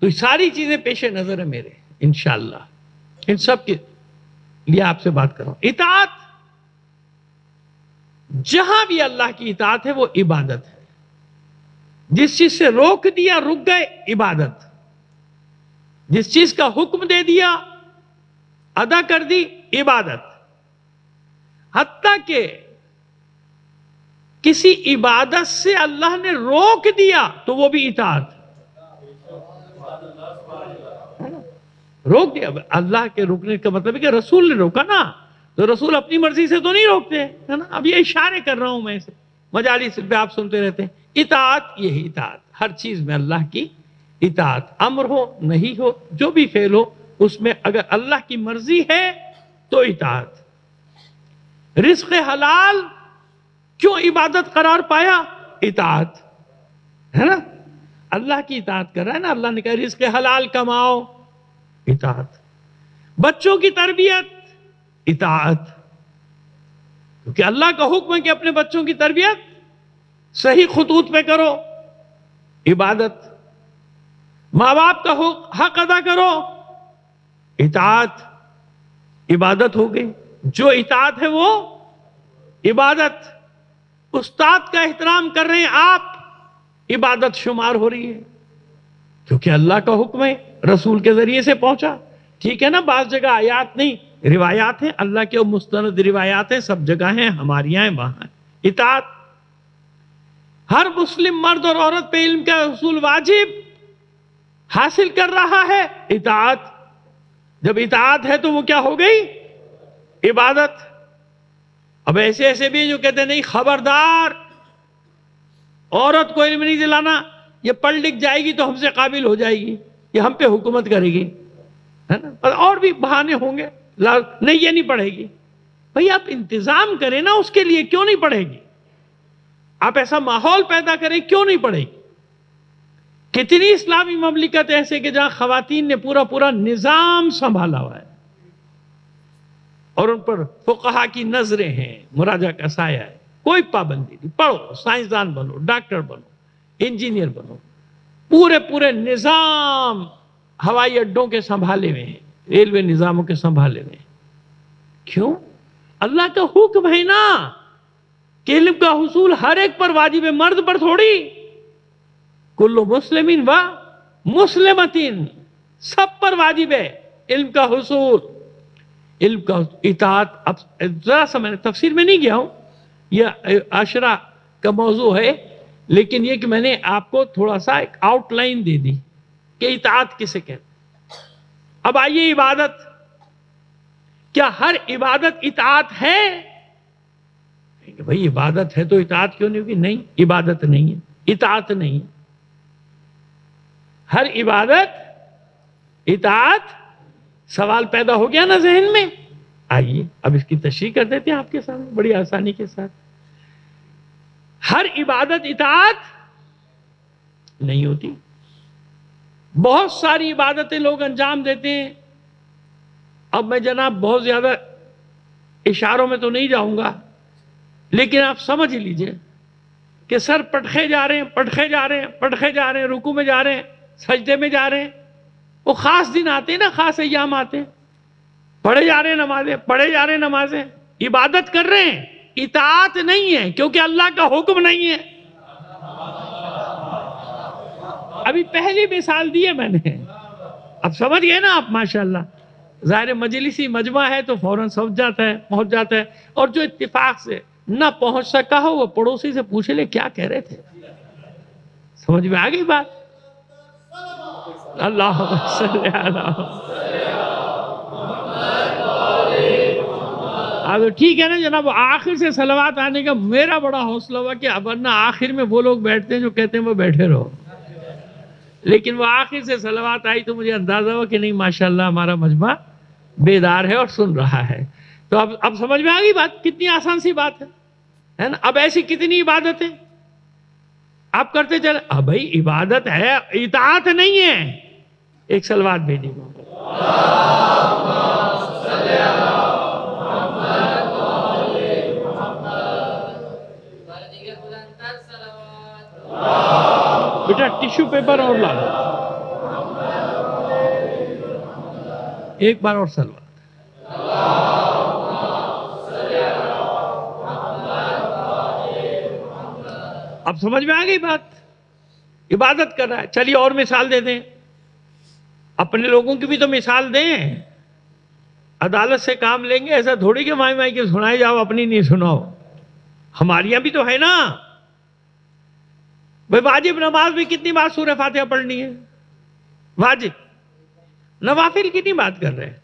تو یہ ساری چیزیں پیش نظر ہے میرے. انشاءاللہ ان سب کے لیے آپ سے بات کر رہا ہوں. اطاعت، جہاں بھی اللہ کی اطاعت ہے وہ عبادت ہے. جس چیز سے روک دیا رک گئے عبادت. جس چیز کا حکم دے دیا ادا کر دی عبادت. حتیٰ کہ کسی عبادت سے اللہ نے روک دیا تو وہ بھی اطاعت. روک دیا، اللہ کے روکنے کا مطلب ہے کہ رسول نے روکا نا، تو رسول اپنی مرضی سے تو نہیں روکتے ہے نا. اب یہ اشارے کر رہا ہوں میں، مجالس پہ آپ سنتے رہتے ہیں. اطاعت، یہی اطاعت، ہر چیز میں اللہ کی اطاعت. امر ہو نہیں ہو، جو بھی فعل ہو اس میں اگر اللہ کی مرضی ہے تو اطاعت. رزق حلال کیوں عبادت قرار پایا؟ اطاعت ہے نا. اللہ کی اطاعت کر رہا ہے نا. اللہ نے کہا رزق حلال کماؤ، اطاعت. بچوں کی تربیت، اطاعت، کیونکہ اللہ کا حکم ہے کہ اپنے بچوں کی تربیت صحیح خطوط پہ کرو، عبادت. ماں باپ کا حق ادا کرو، اطاعت. عبادت ہو گئی. جو اطاعت ہے وہ عبادت. استاد کا احترام کر رہے ہیں آپ، عبادت شمار ہو رہی ہے، کیونکہ اللہ کا حکم ہے، رسول کے ذریعے سے پہنچا. ٹھیک ہے نا. بعض جگہ آیات نہیں، روایات ہیں، اللہ کے مستند روایات ہیں، سب جگہ ہیں، ہماری ہیں، وہاں ہیں. اطاعت. ہر مسلم مرد اور عورت پہ علم کا اصول واجب حاصل کر رہا ہے، اطاعت. جب اطاعت ہے تو وہ کیا ہو گئی؟ عبادت. اب ایسے بھی جو کہتے ہیں نہیں خبردار، عورت کو علم نہیں دلانا، یہ پڑھ لکھ جائے گی تو ہم سے قابل ہو جائے گی، یہ ہم پہ حکومت کرے گی، ہے نا. اور بھی بہانے ہوں گے، نہیں یہ نہیں پڑھے گی. بھئی آپ انتظام کریں نا اس کے لیے، کیوں نہیں پڑھے گی؟ آپ ایسا ماحول پیدا کریں، کیوں نہیں پڑھے گی؟ کتنی اسلامی مملکت ایسے کہ جہاں خواتین نے پورا نظام سنبھالا ہوا ہے، اور ان پر فقہا کی نظریں ہیں، مراجعہ کا سایہ ہے. کوئی پابندی نہیں، پڑھو، سائنسدان بنو، ڈاکٹر بنو، انجینئر بنو، پورے نظام ہوائی اڈوں کے سنبھالے ہوئے ہیں، ریلوے نظاموں کے سنبھالے ہوئے ہیں۔ کیوں؟ اللہ کا حکم ہے نا کہ علم کا حصول ہر ایک پر واجب ہے، مرد پر تھوڑی۔ کل مسلمین و مسلمتین، سب پر واجب ہے علم کا حصول، علم کا اطاعت۔ اب ذرا سا میں تفسیر میں نہیں گیا ہوں، یہ عشرہ کا موضوع ہے، لیکن یہ کہ میں نے آپ کو تھوڑا سا ایک آؤٹ لائن دے دی کہ اطاعت کسے کہتے ہیں۔ اب آئیے عبادت، کیا ہر عبادت اطاعت ہے؟ کہ بھئی عبادت ہے تو اطاعت کیوں نہیں ہوگی؟ نہیں، عبادت نہیں ہے، اطاعت نہیں ہے۔ ہر عبادت اطاعت، سوال پیدا ہو گیا نا ذہن میں؟ آئیے اب اس کی تشریح کر دیتے ہیں آپ کے سامنے بڑی آسانی کے ساتھ۔ ہر عبادت اطاعت نہیں ہوتی۔ بہت ساری عبادتیں لوگ انجام دیتے ہیں۔ اب میں جناب بہت زیادہ اشاروں میں تو نہیں جاؤں گا، لیکن آپ سمجھ لیجئے کہ سر پٹخے جا رہے ہیں، پٹخے جا رہے ہیں، پٹخے جا رہے ہیں، رکوع میں جا رہے ہیں، سجدے میں جا رہے ہیں۔ وہ خاص دن آتے ہیں نا، خاص ایام آتے ہیں، پڑھے جا رہے ہیں نمازیں، پڑھے جا رہے ہیں نمازیں، عبادت کر رہے ہیں، اطاعت نہیں ہے کیونکہ اللہ کا حکم نہیں ہے۔ ابھی پہلی مثال دی ہے میں نے، اب سمجھ گئے نا آپ؟ ماشاءاللہ ظاہر مجلسی مجمع ہے تو فوراً سمجھ جاتا ہے، پہنچ جاتا ہے، اور جو اتفاق سے نہ پہنچ سکا ہو وہ پڑوسی سے پوچھ لے کیا کہہ رہے تھے۔ سمجھ میں آ گئی بات؟ اللہم صلی علی اب ٹھیک ہے نا جناب؟ آخر سے صلوات آنے کا میرا بڑا حوصلہ ہوا کہ ورنہ آخر میں وہ لوگ بیٹھتے ہیں جو کہتے ہیں وہ بیٹھے رہو، لیکن وہ آخر سے صلوات آئی تو مجھے اندازہ ہوا کہ نہیں ماشاءاللہ ہمارا مجمع بیدار ہے اور سن رہا ہے۔ تو اب سمجھ میں آ گئی بات؟ کتنی آسان سی بات ہے نا؟ اب ایسی کتنی عبادتیں آپ کرتے چلے، اب بھائی عبادت ہے، اطاعت نہیں ہے۔ ایک صلوات بھیجی گا۔ بیٹا ٹیشو پیپر اور لا لو، ایک بار اور صلوات۔ اب سمجھ میں آ گئی بات؟ عبادت کر رہا ہے۔ چلیے اور مثال دے دیں، اپنے لوگوں کی بھی تو مثال دیں۔ عدالت سے کام لیں گے، ایسا تھوڑی کہ مائی مائی کے سنائے جاؤ، اپنی نہیں سناؤ۔ ہماریاں بھی تو ہے نا بھائی۔ واجب نماز میں کتنی بار سورہ فاتحہ پڑھنی ہے؟ واجب۔ نوافل کتنی بات کر رہے ہیں؟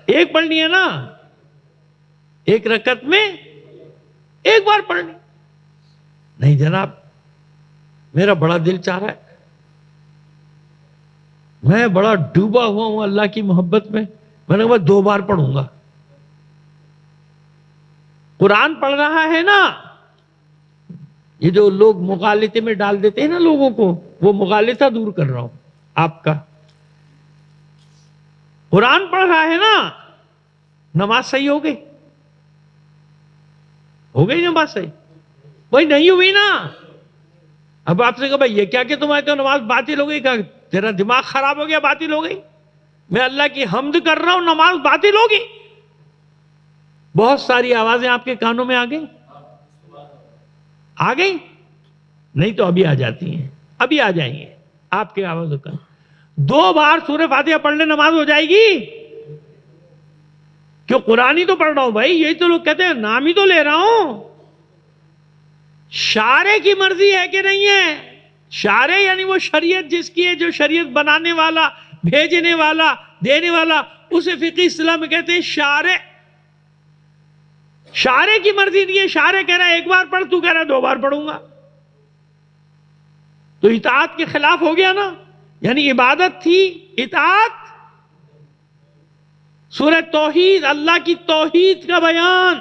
ایک پڑھنی ہے نا، ایک رکعت میں ایک بار پڑھنی۔ نہیں جناب، میرا بڑا دل چاہ رہا ہے، میں بڑا ڈوبا ہوا ہوں اللہ کی محبت میں، میں نے کہا 2 بار پڑھوں گا۔ قرآن پڑھ رہا ہے نا، یہ جو لوگ مغالطے میں ڈال دیتے ہیں نا لوگوں کو، وہ مغالطہ دور کر رہا ہوں آپ کا۔ قرآن پڑھ رہا ہے نا، نماز صحیح ہو گئی؟ ہو گئی نماز صحیح؟ بھائی نہیں ہوئی نا۔ اب آپ سے کہا بھائی یہ کیا کہ تمہاری تو نماز باطل ہو گئی؟ کہا تیرا دماغ خراب ہو گیا، باطل ہو گئی؟ میں اللہ کی حمد کر رہا ہوں، نماز باطل ہوگی؟ بہت ساری آوازیں آپ کے کانوں میں آ گئی؟ آ گئی؟ نہیں تو ابھی آ جاتی ہیں، ابھی آ جائیں گے آپ کے آوازوں کا۔ 2 بار سورہ فاتحہ پڑھنے نماز ہو جائے گی؟ کیوں؟ قرآن ہی تو پڑھ رہا ہوں بھائی، یہی تو لوگ کہتے ہیں، نام ہی تو لے رہا ہوں۔ شارع کی مرضی ہے کہ نہیں ہے؟ شارع یعنی وہ شریعت جس کی ہے، جو شریعت بنانے والا، بھیجنے والا، دینے والا، اسے فقہ اصطلاح میں کہتے ہیں شارع۔ شارع کی مرضی نہیں ہے، شارع کہہ رہا ہے 1 بار پڑھ، تو کہہ رہا ہے 2 بار پڑھوں گا، تو اطاعت کے خلاف ہو گیا نا۔ یعنی عبادت تھی، اطاعت۔ سورہ توحید، اللہ کی توحید کا بیان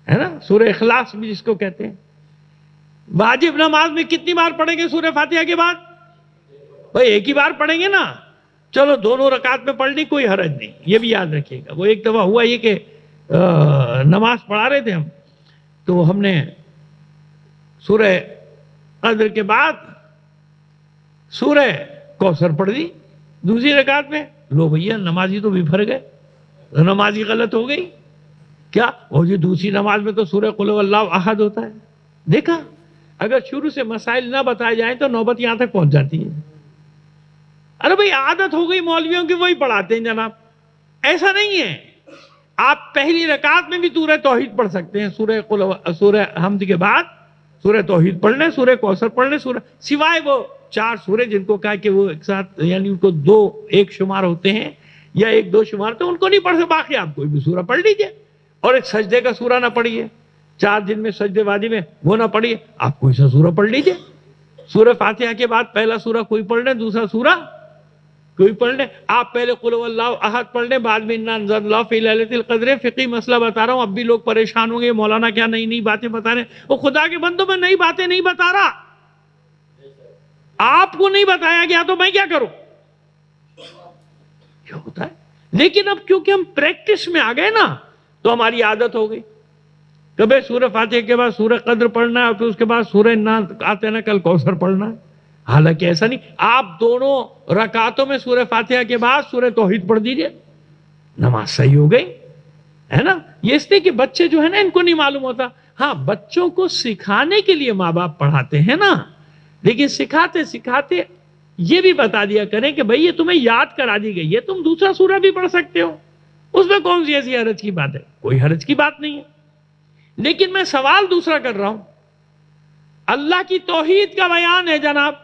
ہے نا، سورہ اخلاص بھی جس کو کہتے ہیں۔ واجب نماز میں کتنی بار پڑھیں گے سورہ فاتحہ کے بعد؟ بھائی 1 ہی بار پڑھیں گے نا، چلو 2 رکعت میں پڑھنی کوئی حرج نہیں، یہ بھی یاد رکھیے گا۔ وہ ایک دفعہ ہوا یہ کہ نماز پڑھا رہے تھے ہم، تو ہم نے سورہ قدر کے بعد سورہ کوثر پڑھ دی دوسری رکعت میں. لو بھیا نمازی تو بفر گئے، نمازی غلط ہو گئی کیا؟ اور یہ دوسری نماز میں تو سورہ قل واللہ احد ہوتا ہے. دیکھا، اگر شروع سے مسائل نہ بتائے جائیں تو نوبت یہاں تک پہنچ جاتی ہے. ارے بھئی عادت ہو گئی مولویوں کی، وہی پڑھاتے ہیں جناب. ایسا نہیں ہے، آپ پہلی رکعت میں بھی سورہ توحید پڑھ سکتے ہیں. سورہ حمد کے بعد سورہ توحید پڑھ لیں، سورہ کوثر پڑھ لیں، سوائے وہ 4 سورے جن کو کہا کہ وہ ایک ساتھ یعنی ان کو 2 ایک شمار ہوتے ہیں یا 1 2 شمار، تو ان کو نہیں پڑھ سکتے. باقی آپ کوئی بھی سورہ پڑھ لیجئے. اور ایک سجدے کا سورہ نہ پڑھیے، 4 دن میں سجدے واجب ہے وہ نہ پڑھیے، آپ کوئی سا سورہ پڑھ لیجئے. سورہ فاتحہ کے بعد پہلا سورہ کوئی پڑھ لیں، دوسرا سورہ کوئی پڑھ لیں. آپ پہلے قل واللہ احد پڑھ لیں، بعد میں انا انزلناہ فی لیلۃ القدر. فقہی مسئلہ بتا رہا ہوں، اب بھی لوگ پریشان ہوں گے مولانا کیا نئی نئی باتیں بتا رہے ہیں. وہ خدا کے بندوں میں نئی باتیں نہیں بتا رہا، آپ کو نہیں بتایا گیا تو میں کیا کروں؟ کیا ہوتا ہے؟ لیکن اب کیونکہ ہم پریکٹس میں آ گئے نا تو ہماری عادت ہو گئی. کبھی سورہ فاتحہ کے بعد سورہ قدر پڑھنا ہے اور پھر اس کے بعد سورہ آتے نا کل کوثر پڑھنا ہے. حالانکہ ایسا نہیں، آپ دونوں رکعتوں میں سورہ فاتحہ کے بعد سورہ توحید پڑھ دیجئے، نماز صحیح ہو گئی ہے نا. یہ اس لیے کہ بچے جو ہے نا ان کو نہیں معلوم ہوتا. ہاں بچوں کو سکھانے کے لیے ماں باپ پڑھاتے ہیں نا، لیکن سکھاتے سکھاتے یہ بھی بتا دیا کریں کہ بھئی یہ تمہیں یاد کرا دی گئی ہے، تم دوسرا سورہ بھی پڑھ سکتے ہو، اس میں کون سی ایسی حرج کی بات ہے؟ کوئی حرج کی بات نہیں ہے. لیکن میں سوال دوسرا کر رہا ہوں، اللہ کی توحید کا بیان ہے جناب،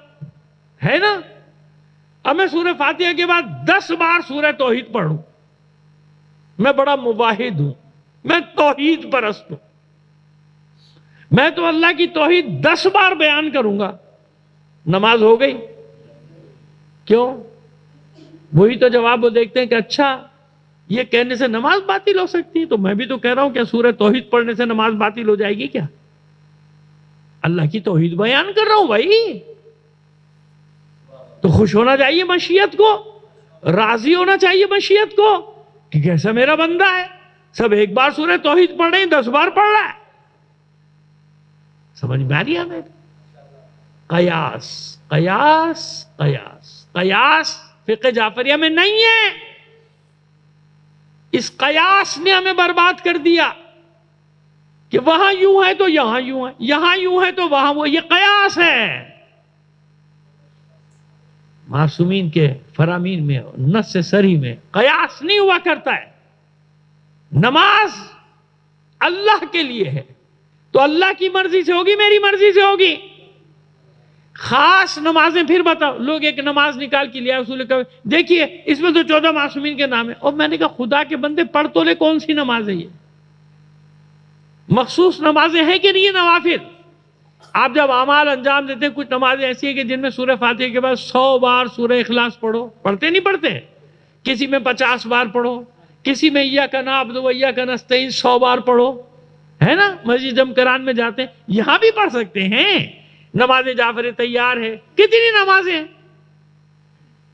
ہے نا. اب میں سورہ فاتحہ کے بعد 10 بار سورہ توحید پڑھوں، میں بڑا مواحد ہوں، میں توحید پرست ہوں، میں تو اللہ کی توحید 10 بار بیان کروں گا، نماز ہو گئی؟ کیوں؟ وہی تو جواب وہ دیکھتے ہیں کہ اچھا یہ کہنے سے نماز باطل ہو سکتی ہے. تو میں بھی تو کہہ رہا ہوں کہ سورہ توحید پڑھنے سے نماز باطل ہو جائے گی کیا؟ اللہ کی توحید بیان کر رہا ہوں بھائی، تو خوش ہونا چاہیے مشیت کو، راضی ہونا چاہیے مشیت کو کہ کیسا میرا بندہ ہے، سب ایک بار سورہ توحید پڑھ رہے ہیں 10 بار پڑھ رہا ہے. سمجھ میں آ رہی ہے ہمیں؟ قیاس قیاس قیاس قیاس فقہ جعفریہ میں نہیں ہے. اس قیاس نے ہمیں برباد کر دیا کہ وہاں یوں ہے تو یہاں یوں ہے، یہاں یوں ہے تو وہاں وہ. یہ قیاس ہے. معصومین کے فرامین میں نص صریح میں قیاس نہیں ہوا کرتا ہے. نماز اللہ کے لیے ہے تو اللہ کی مرضی سے ہوگی، میری مرضی سے ہوگی. خاص نمازیں پھر بتاؤ. لوگ ایک نماز نکال کے لیا رسول کا، دیکھیے اس میں تو 14 معصومین کے نام ہیں. اور میں نے کہا خدا کے بندے پڑھ تو لے، کون سی نماز ہے یہ؟ مخصوص نمازیں ہیں کہ نہیں یہ نوافل؟ آپ جب اعمال انجام دیتے ہیں، کچھ نمازیں ایسی ہیں کہ جن میں سورہ فاتحہ کے بعد 100 بار سورہ اخلاص پڑھو. پڑھتے نہیں پڑھتے؟ کسی میں 50 بار پڑھو، کسی میں ایاک نعبد و ایاک نستعین 100 بار پڑھو، ہے نا. مسجد جمکران میں جاتے ہیں، یہاں بھی پڑھ سکتے ہیں. نماز جعفر تیار ہے، کتنی نمازیں ہیں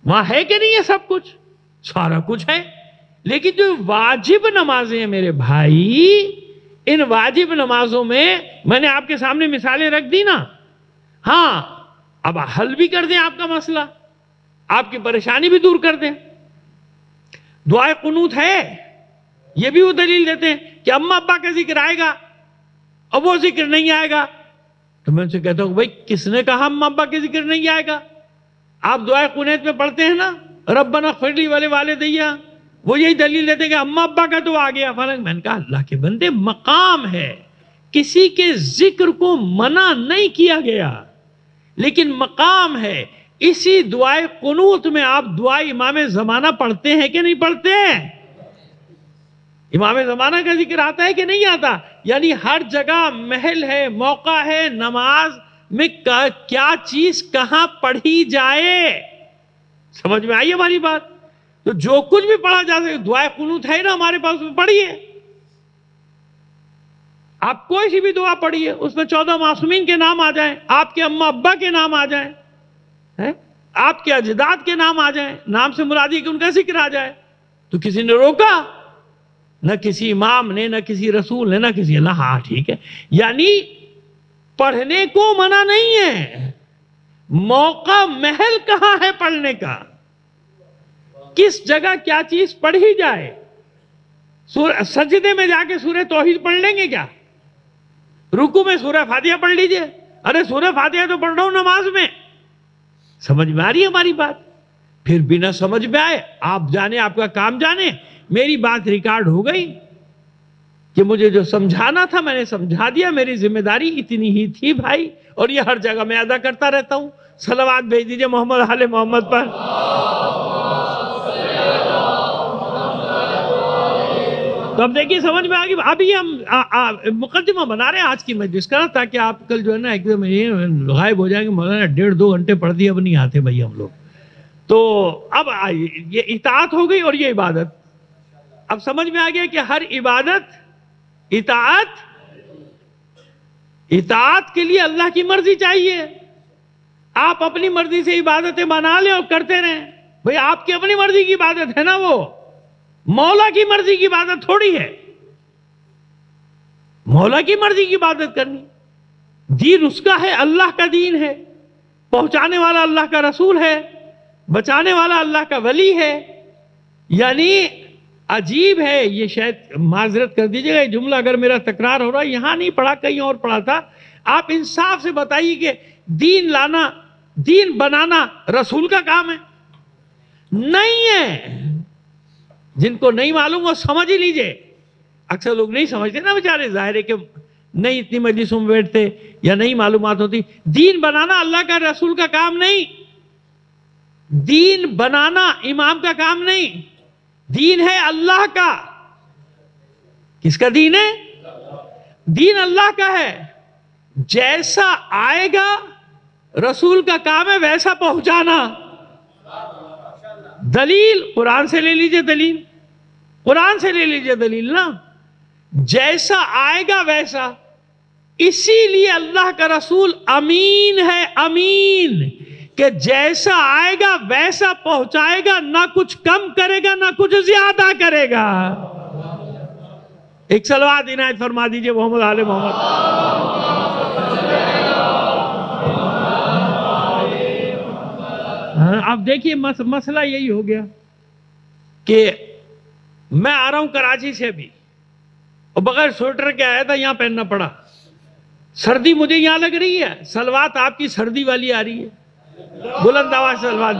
وہاں، ہے کہ نہیں؟ ہے سب کچھ، سارا کچھ ہے. لیکن جو واجب نمازیں ہیں میرے بھائی، ان واجب نمازوں میں نے آپ کے سامنے مثالیں رکھ دی نا. ہاں اب حل بھی کر دیں آپ کا مسئلہ، آپ کی پریشانی بھی دور کر دیں. دعائے قنوت ہے، یہ بھی وہ دلیل دیتے ہیں کہ اماں ابا کا ذکر آئے گا اور وہ ذکر نہیں آئے گا. تو میں ان سے کہتا ہوں بھائی کس نے کہا اماں ابا کے ذکر نہیں آئے گا؟ آپ دعائے قنوت میں پڑھتے ہیں نا ربنا اغفر لی ولوالدی، وہ یہی دلیل دیتے ہیں کہ اماں ابا کا تو آ گیا. میں نے کہا اللہ کے بندے مقام ہے، کسی کے ذکر کو منع نہیں کیا گیا، لیکن مقام ہے. اسی دعائے قنوت میں آپ دعائے امام زمانہ پڑھتے ہیں کہ نہیں پڑھتے ہیں؟ امام زمانہ کا ذکر آتا ہے کہ نہیں آتا؟ یعنی ہر جگہ محل ہے، موقع ہے نماز میں کیا چیز کہاں پڑھی جائے. سمجھ میں آئی ہماری بات؟ تو جو کچھ بھی پڑھا جا سکے، دعائے قنوت ہے نا ہمارے پاس، میں پڑھیے. آپ کوئی سی بھی دعا پڑھیے، اس میں 14 معصومین کے نام آ جائیں، آپ کے اماں ابا کے نام آ جائیں، آپ کے اجداد کے نام آ جائیں، نام سے مرادی کہ ان کا ذکر آ جائے، تو کسی نے روکا؟ نہ کسی امام نے، نہ کسی رسول نے، نہ کسی اللہ. ہاں ٹھیک ہے، یعنی پڑھنے کو منع نہیں ہے، موقع محل کہاں ہے پڑھنے کا، کس جگہ کیا چیز پڑھی جائے. سجدے میں جا کے سورہ توحید پڑھ لیں گے کیا؟ رکوع میں سورہ فاتحہ پڑھ لیجئے. ارے سورہ فاتحہ تو پڑھ رہا ہوں نماز میں. سمجھ میں آ رہی ہے ہماری بات؟ پھر بنا سمجھ میں آئے آپ جانے، آپ کا کام جانے. میری بات ریکارڈ ہو گئی کہ مجھے جو سمجھانا تھا میں نے سمجھا دیا، میری ذمہ داری اتنی ہی تھی بھائی، اور یہ ہر جگہ میں ادا کرتا رہتا ہوں. صلوات بھیج دیجئے محمد آل محمد پر. تو اب دیکھیے سمجھ میں آگئی. ابھی ہم مقدمہ بنا رہے ہیں آج کی مجلس کا، تاکہ آپ کل جو ہے نا ایک دم غائب ہو جائیں گے، مولانا 1.5-2 گھنٹے پڑھ دیے، اب نہیں آتے بھائی ہم لوگ. تو اب یہ اطاعت ہو گئی اور یہ عبادت. اب سمجھ میں آ گیا کہ ہر عبادت اطاعت کے لیے اللہ کی مرضی چاہیے. آپ اپنی مرضی سے عبادتیں بنا لیں اور کرتے رہیں. بھئی آپ کی اپنی مرضی کی عبادت ہے نا، وہ مولا کی مرضی کی عبادت تھوڑی ہے. مولا کی مرضی کی عبادت کرنی، دین اس کا ہے، اللہ کا دین ہے، پہنچانے والا اللہ کا رسول ہے، بچانے والا اللہ کا ولی ہے. یعنی عجیب ہے یہ. شاید معذرت کر دیجئے گا یہ جملہ اگر میرا تکرار ہو رہا ہے، یہاں نہیں پڑھا کہیں اور پڑھا تھا. آپ انصاف سے بتائیے کہ دین لانا، دین بنانا رسول کا کام ہے؟ نہیں ہے. جن کو نہیں معلوم وہ سمجھ ہی لیجئے. اکثر لوگ نہیں سمجھتے نا بیچارے، ظاہر ہے کہ نہیں اتنی مجلسوں میں بیٹھتے یا نہیں معلومات ہوتی. دین بنانا اللہ کا رسول کا کام نہیں، دین بنانا امام کا کام نہیں، دین ہے اللہ کا. کس کا دین ہے؟ دین اللہ کا ہے. جیسا آئے گا رسول کا کام ہے ویسا پہنچانا. دلیل قرآن سے لے لیجئے، دلیل قرآن سے لے لیجئے دلیل نا. جیسا آئے گا ویسا. اسی لیے اللہ کا رسول امین ہے، امین، کہ جیسا آئے گا ویسا پہنچائے گا، نہ کچھ کم کرے گا نہ کچھ زیادہ کرے گا. ایک صلوات عنایت فرما دیجئے محمد آل محمد. اب دیکھیے مسئلہ یہی ہو گیا کہ میں آ رہا ہوں کراچی سے بھی، اور بغیر سویٹر کے آیا تھا، یہاں پہننا پڑا. سردی مجھے یہاں لگ رہی ہے، صلوات آپ کی سردی والی آ رہی ہے. بلند آواز صلوات.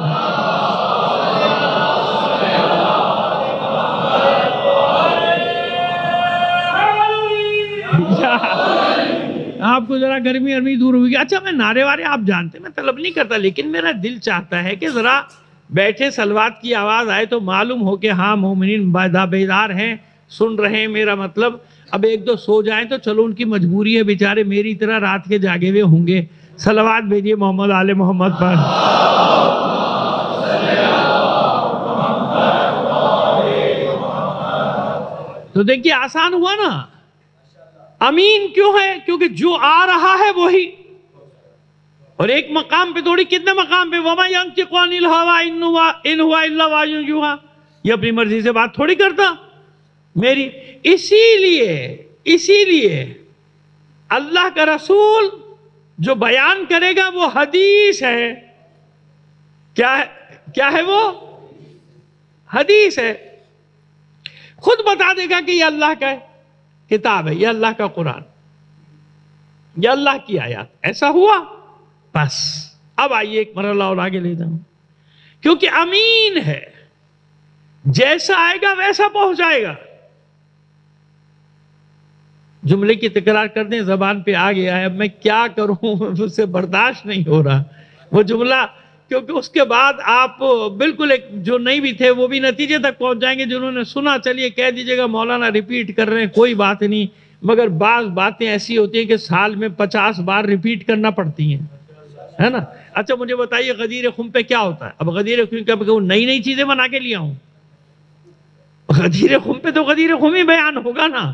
آپ کو ذرا گرمی دور ہوگی. اچھا میں نعرے وارے آپ جانتے، میں طلب نہیں کرتا، لیکن میرا دل چاہتا ہے کہ ذرا بیٹھے صلوات کی آواز آئے تو معلوم ہو کہ ہاں مومنین بیدار ہیں، سن رہے ہیں. میرا مطلب اب 1-2 سو جائیں تو چلو ان کی مجبوری ہے، بیچارے میری طرح رات کے جاگے ہوئے ہوں گے. صلوات بھیجئے محمد آل محمد پر. تو دیکھیے آسان ہوا نا. امین کیوں ہے؟ کیونکہ جو آ رہا ہے وہی. اور ایک مقام پہ تھوڑی، کتنے مقام پہ؟ وَمَا يَنْطِقُ عَنِ الْهَوَىٰ إِنْ هُوَ إِلَّا وَحْيٌ يُوحَىٰ. یہ اپنی مرضی سے بات تھوڑی کرتا میری. اسی لیے اللہ کا رسول جو بیان کرے گا وہ حدیث ہے. کیا ہے وہ؟ حدیث ہے. خود بتا دے گا کہ یہ اللہ کا کتاب ہے، یہ اللہ کا قرآن، یہ اللہ کی آیات. ایسا ہوا بس. اب آئیے ایک مرحلہ اور آگے لے جاؤں، کیونکہ امین ہے، جیسا آئے گا ویسا پہنچائے گا. جملے کی تکرار کر دیں، زبان پہ آ گیا ہے، اب میں کیا کروں، اس سے برداشت نہیں ہو رہا وہ جملہ. کیونکہ اس کے بعد آپ بالکل ایک جو نہیں بھی تھے وہ بھی نتیجے تک پہنچ جائیں گے. جنہوں نے سنا چلیے کہہ دیجئے گا مولانا ریپیٹ کر رہے ہیں، کوئی بات نہیں، مگر بعض باتیں ایسی ہوتی ہیں کہ سال میں 50 بار ریپیٹ کرنا پڑتی ہیں، ہے نا. اچھا مجھے بتائیے غدیر خم پہ کیا ہوتا ہے؟ اب غدیر خم پہ کہ نئی چیزیں بنا کے لیا ہوں. غدیر خم پہ تو غدیر خم ہی بیان ہوگا نا،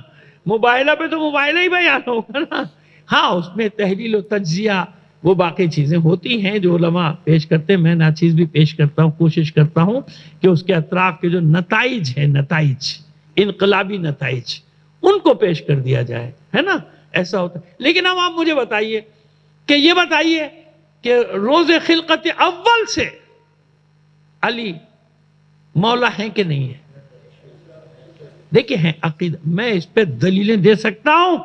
مباہلہ پہ تو مباہلہ ہی بیان ہوگا نا. ہاں اس میں تحلیل و تجزیہ وہ باقی چیزیں ہوتی ہیں جو علماء پیش کرتے ہیں. میں ناچیز بھی پیش کرتا ہوں، کوشش کرتا ہوں کہ اس کے اطراف کے جو نتائج ہیں، نتائج انقلابی نتائج، ان کو پیش کر دیا جائے، ہے نا، ایسا ہوتا ہے۔ لیکن اب آپ مجھے بتائیے کہ یہ بتائیے کہ روز خلقت اول سے علی مولا ہیں کہ نہیں ہے؟ دیکھیں ہیں عقیدہ، میں اس پہ دلیلیں دے سکتا ہوں،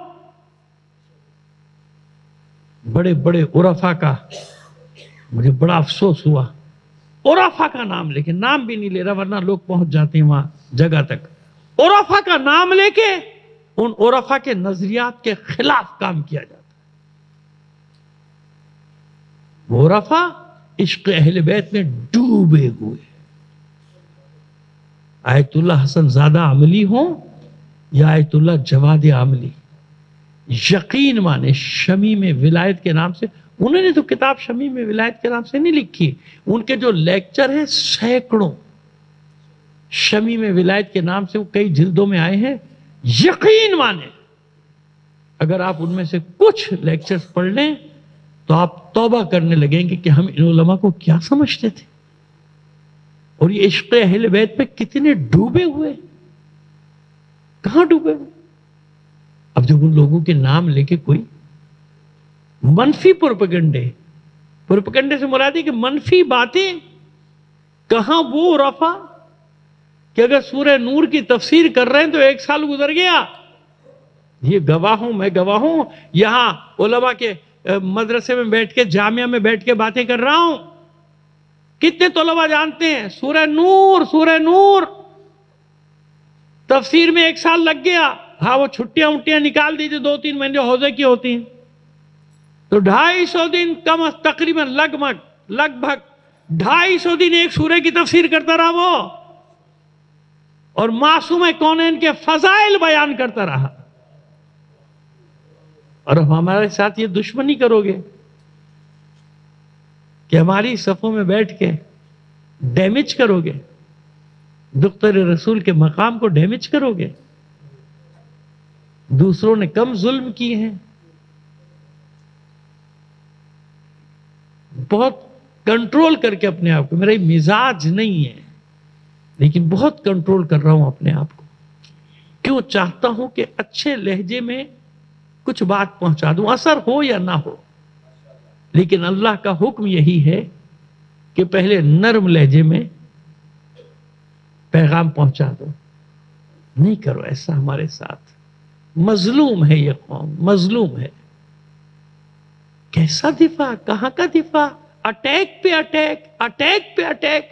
بڑے بڑے عرفاء کا، مجھے بڑا افسوس ہوا، عرفاء کا نام لے کے، نام بھی نہیں لے رہا ورنہ لوگ پہنچ جاتے ہیں وہاں جگہ تک، عرفاء کا نام لے کے ان عرفاء کے نظریات کے خلاف کام کیا جاتا ہے۔ وہ عرفاء عشق اہل بیت میں ڈوبے ہوئے، آیت اللہ حسن زادہ عملی ہوں یا آیت اللہ جواد عملی، یقین مانے شمیم ولایت کے نام سے، انہوں نے تو کتاب شمیم ولایت کے نام سے نہیں لکھی، ان کے جو لیکچر ہیں سینکڑوں شمیم ولایت کے نام سے وہ کئی جلدوں میں آئے ہیں، یقین مانے اگر آپ ان میں سے کچھ لیکچرز پڑھ لیں تو آپ توبہ کرنے لگیں گے کہ ہم ان علماء کو کیا سمجھتے تھے، اور یہ عشق اہل بیت پہ کتنے ڈوبے ہوئے، کہاں ڈوبے ہوئے۔ اب جب ان لوگوں کے نام لے کے کوئی منفی پروپیگنڈے سے مراد ہے کہ منفی باتیں، کہاں وہ عرفاء کہ اگر سورہ نور کی تفسیر کر رہے ہیں تو 1 سال گزر گیا، یہ گواہ ہوں، میں گواہ ہوں، یہاں علماء کے مدرسے میں بیٹھ کے، جامعہ میں بیٹھ کے باتیں کر رہا ہوں، کتنے طلباء جانتے ہیں سورہ نور تفسیر میں 1 سال لگ گیا، ہاں وہ چھٹیاں نکال دیجیے 2-3 مہینے حوضے کی ہوتی ہیں تو 250 دن کم تقریباً لگ بھگ 250 دن ایک سورہ کی تفسیر کرتا رہا وہ، اور معصوم کونین کے فضائل بیان کرتا رہا، اور اب ہمارے ساتھ یہ دشمنی کرو گے کہ ہماری صفوں میں بیٹھ کے ڈیمیج کرو گے، دختر رسول کے مقام کو ڈیمیج کرو گے۔ دوسروں نے کم ظلم کیے ہیں، بہت کنٹرول کر کے اپنے آپ کو، میرا مزاج نہیں ہے لیکن بہت کنٹرول کر رہا ہوں اپنے آپ کو، کیوں چاہتا ہوں کہ اچھے لہجے میں کچھ بات پہنچا دوں، اثر ہو یا نہ ہو، لیکن اللہ کا حکم یہی ہے کہ پہلے نرم لہجے میں پیغام پہنچا دو، نہیں کرو ایسا ہمارے ساتھ، مظلوم ہے یہ قوم، مظلوم ہے۔ کیسا دفاع، کہاں کا دفاع، اٹیک پہ اٹیک،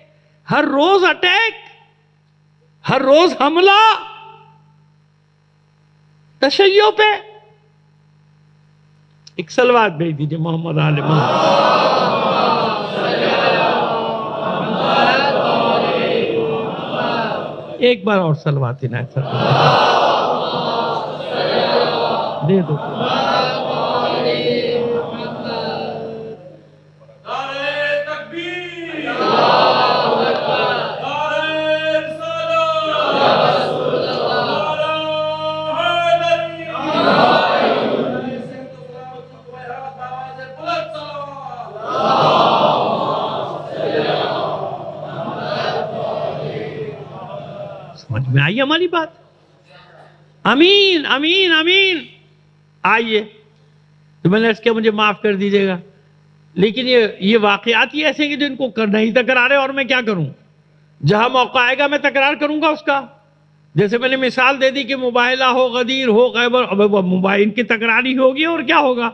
ہر روز اٹیک، ہر روز حملہ تشیع پہ۔ ایک صلوات بھیج دیجئے محمد آل محمد۔ ایک بار اور صلوات عنایت فرمائیں، دے دو۔ سمجھ میں آئی ہماری بات؟ امین امین امین۔ آئیے تو میں نے اس کے مجھے معاف کر دیجئے گا، لیکن یہ واقعات ہی ایسے ہیں کہ جن کو نہیں تکرارے، اور میں کیا کروں؟ جہاں موقع آئے گا میں تکرار کروں گا اس کا۔ جیسے میں نے مثال دے دی کہ مباہلہ ہو، غدیر ہو، غیبر، مباہن کی تکراری ہوگی اور کیا ہوگا۔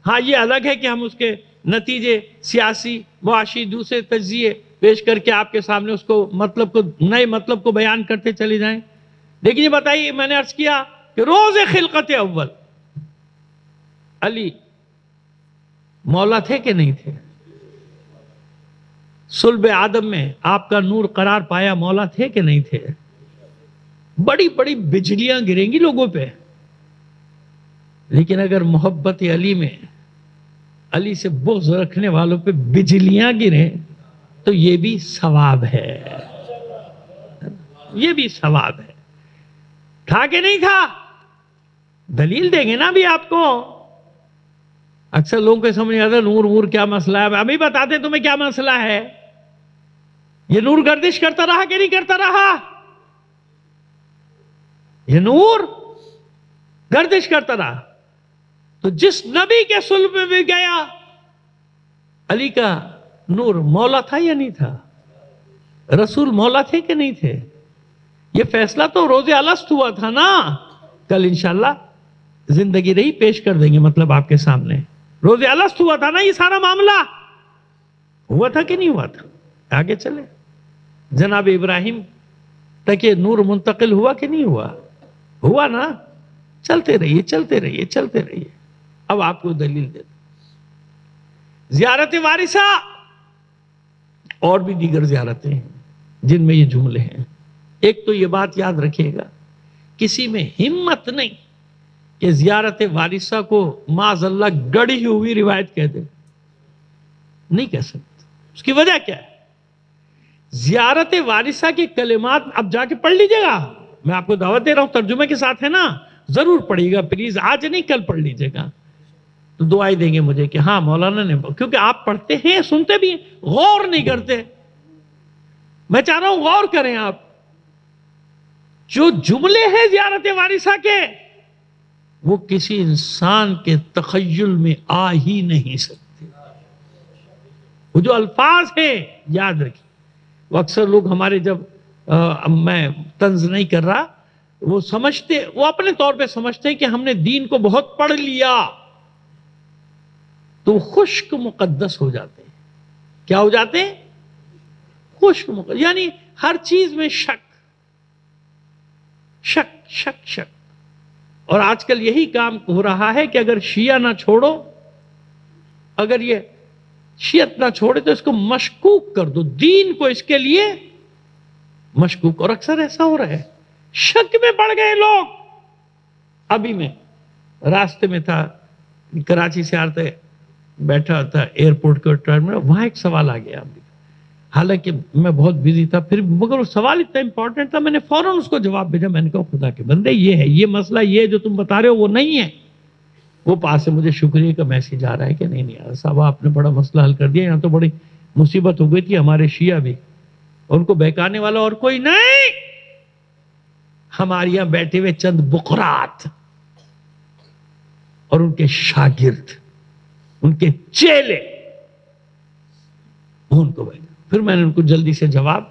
ہاں یہ الگ ہے کہ ہم اس کے نتیجے سیاسی، معاشی، دوسرے تجزیے پیش کر کے آپ کے سامنے اس کو نئے مطلب کو بیان کرتے چلے جائیں، لیکن یہ بتائیے، میں نے عرض کیا کہ روز خلقت اول علی مولا تھے کہ نہیں تھے؟ صلب آدم میں آپ کا نور قرار پایا، مولا تھے کہ نہیں تھے؟ بڑی بڑی بجلیاں گریں گی لوگوں پہ، لیکن اگر محبت علی میں علی سے بغض رکھنے والوں پہ بجلیاں گریں تو یہ بھی ثواب ہے، یہ بھی ثواب ہے۔ تھا کہ نہیں تھا؟ دلیل دیں گے نا بھی آپ کو۔ اکثر لوگوں کو سمجھ نہیں آتا نور کیا مسئلہ ہے، ابھی بتاتے تمہیں کیا مسئلہ ہے۔ یہ نور گردش کرتا رہا کہ نہیں کرتا رہا؟ یہ نور گردش کرتا رہا. تو جس نبی کے صلب میں بھی گیا، علی کا نور مولا تھا یا نہیں تھا؟ رسول مولا تھے کہ نہیں تھے؟ یہ فیصلہ تو روز الست ہوا تھا نا. کل انشاءاللہ زندگی رہی پیش کر دیں گے، مطلب آپ کے سامنے. روز الست ہوا تھا نا یہ سارا معاملہ. ہوا تھا کہ نہیں ہوا تھا؟ آگے چلے. جناب ابراہیم تک یہ نور منتقل ہوا کہ نہیں ہوا؟ ہوا نا. چلتے رہیے چلتے رہیے چلتے رہیے. اب آپ کو دلیل دیتا. زیارت وارثہ اور بھی دیگر زیارتیں ہیں جن میں یہ جملے ہیں. ایک تو یہ بات یاد رکھیے گا، کسی میں ہمت نہیں کہ زیارت وارثہ کو معاذ اللہ گڑی ہوئی روایت کہہ دے. نہیں کہہ سکتے. اس کی وجہ کیا ہے؟ زیارت وارثہ کے کلمات اب جا کے پڑھ لیجئے گا. میں آپ کو دعوت دے رہا ہوں، ترجمے کے ساتھ ہے نا، ضرور پڑھیے گا پلیز. آج نہیں کل پڑھ لیجئے گا تو دعائیں دیں گے مجھے کہ ہاں مولانا نے، کیونکہ آپ پڑھتے ہیں سنتے بھی ہیں، غور نہیں کرتے. میں چاہ رہا ہوں غور کریں آپ. جو جملے ہیں زیارت وارثہ کے، وہ کسی انسان کے تخیل میں آ ہی نہیں سکتے. وہ جو الفاظ ہیں یاد رکھیں. وہ اکثر لوگ ہمارے جب میں طنز نہیں کر رہا، وہ سمجھتے، وہ اپنے طور پہ سمجھتے ہیں کہ ہم نے دین کو بہت پڑھ لیا تو خشک مقدس ہو جاتے ہیں. کیا ہو جاتے ہیں؟ خشک مقدس. یعنی ہر چیز میں شک شک شک شک. اور آج کل یہی کام ہو رہا ہے کہ اگر شیعہ نہ چھوڑو، اگر یہ شیعت نہ چھوڑے تو اس کو مشکوک کر دو، دین کو اس کے لیے مشکوک. اور اکثر ایسا ہو رہا ہے، شک میں پڑ گئے لوگ. ابھی میں راستے میں تھا، کراچی سے آتے بیٹھا تھا ایئرپورٹ کے ٹرمینل، وہاں ایک سوال آ گیا. حالانکہ میں بہت بزی تھا پھر، مگر وہ سوال اتنا امپورٹنٹ تھا، میں نے فوراً اس کو جواب بھیجا. میں نے کہا خدا کے بندے یہ ہے، یہ مسئلہ یہ جو تم بتا رہے ہو وہ نہیں ہے. وہ پاس سے مجھے شکریہ کا میسج آ رہا ہے کہ نہیں صاحب آپ نے بڑا مسئلہ حل کر دیا، یہاں تو بڑی مصیبت ہو گئی تھی. ہمارے شیعہ بھی، ان کو بہکانے والا اور کوئی نہیں، ہمارے یہاں بیٹھے ہوئے چند بقرات اور ان کے شاگرد، ان کے چیلے، ان کو بھیجا. پھر میں نے ان کو جلدی سے جواب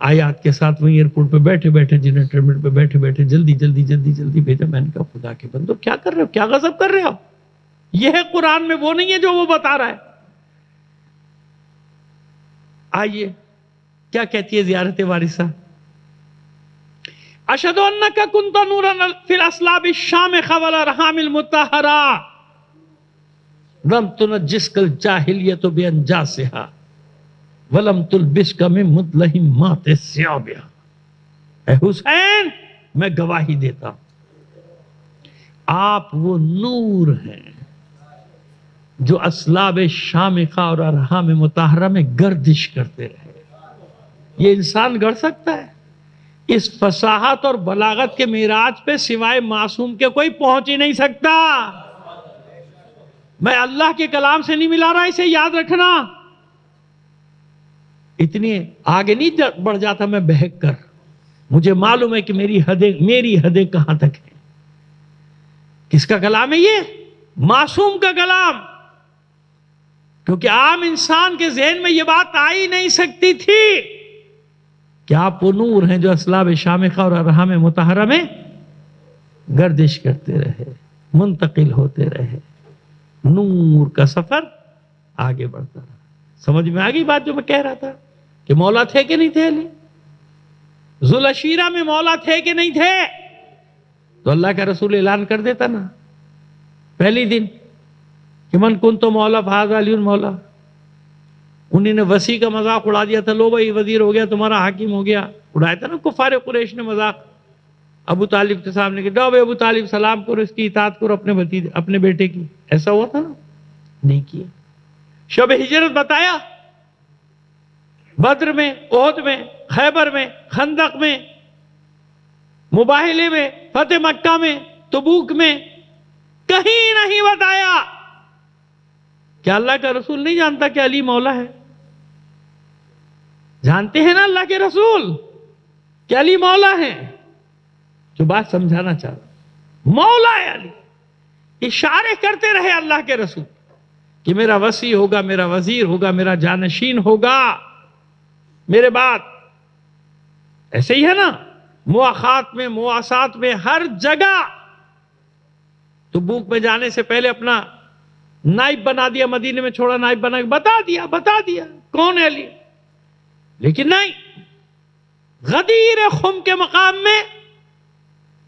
آیات کے ساتھ وہیں ایئرپورٹ پہ بیٹھے بیٹھے، جنہیں ٹرمینل پہ بیٹھے بیٹھے جلدی جلدی جلدی جلدی بھیجا. میں نے کہا خدا کے بندو کیا کر رہے ہو، کیا غضب کر رہے ہو؟ یہ ہے قرآن میں، وہ نہیں ہے جو وہ بتا رہا ہے. آئیے کیا کہتی ہے زیارت وارثہ. اشہد انک کنت نورا فی الاصلاب الشامخہ والارحام المطہرہ لم تنجسک الجاہلیۃ بانجاسہا ولم تلبسک من مدلہمات ثیابہا. اے حسین میں گواہی دیتا ہوں آپ وہ نور ہیں جو اصلاب شامخہ اور ارحام مطہرہ میں گردش کرتے رہے. یہ انسان گڑ سکتا ہے؟ اس فصاحت اور بلاغت کے معراج پہ سوائے معصوم کے کوئی پہنچ ہی نہیں سکتا. میں اللہ کے کلام سے نہیں ملا رہا، اسے یاد رکھنا. اتنی آگے نہیں بڑھ جاتا میں بہک کر. مجھے معلوم ہے کہ میری حدیں کہاں تک ہیں. کس کا کلام ہے یہ؟ معصوم کا کلام. کیونکہ عام انسان کے ذہن میں یہ بات آ ہی نہیں سکتی تھی کہ آپ وہ نور ہیں جو اصلاب شامخہ اور ارحام مطہرہ میں گردش کرتے رہے، منتقل ہوتے رہے. نور کا سفر آگے بڑھتا رہا. سمجھ میں آگئی بات جو میں کہہ رہا تھا کہ مولا تھے کہ نہیں تھے علی؟ ذوالعشیرہ میں مولا تھے کہ نہیں تھے؟ تو اللہ کا رسول اعلان کر دیتا نا پہلی دن کہ من کنت مولا فہذا علی مولا. انہیں نے وسیع کا مذاق اڑا دیا تھا، لو بھائی وزیر ہو گیا تمہارا، حاکم ہو گیا. اڑایا تھا نا کفار قریش نے مذاق. ابو طالب کے سامنے کہ جاؤ بھائی ابو طالب سلام کرو، اس کی اطاعت کرو اپنے بیٹے کی. ایسا ہوا تھا نا؟ نہیں کیا. شب ہجرت بتایا، بدر میں، احد میں، خیبر میں، خندق میں، مباہلے میں، فتح مکہ میں، تبوک میں، کہیں نہیں بتایا. کیا اللہ کا رسول نہیں جانتا کہ علی مولا ہے؟ جانتے ہیں نا اللہ کے رسول کہ علی مولا ہے. جو بات سمجھانا چاہ رہا، مولا علی اشارے کرتے رہے اللہ کے رسول کہ میرا وصی ہوگا، میرا وزیر ہوگا، میرا جانشین ہوگا میرے بعد. ایسے ہی ہے نا مواخات میں، مواسات میں، ہر جگہ. تبوک میں جانے سے پہلے اپنا نائب بنا دیا، مدینے میں چھوڑا نائب بنا کے بتا دیا کون ہے علی. لیکن نہیں، غدیر خم کے مقام میں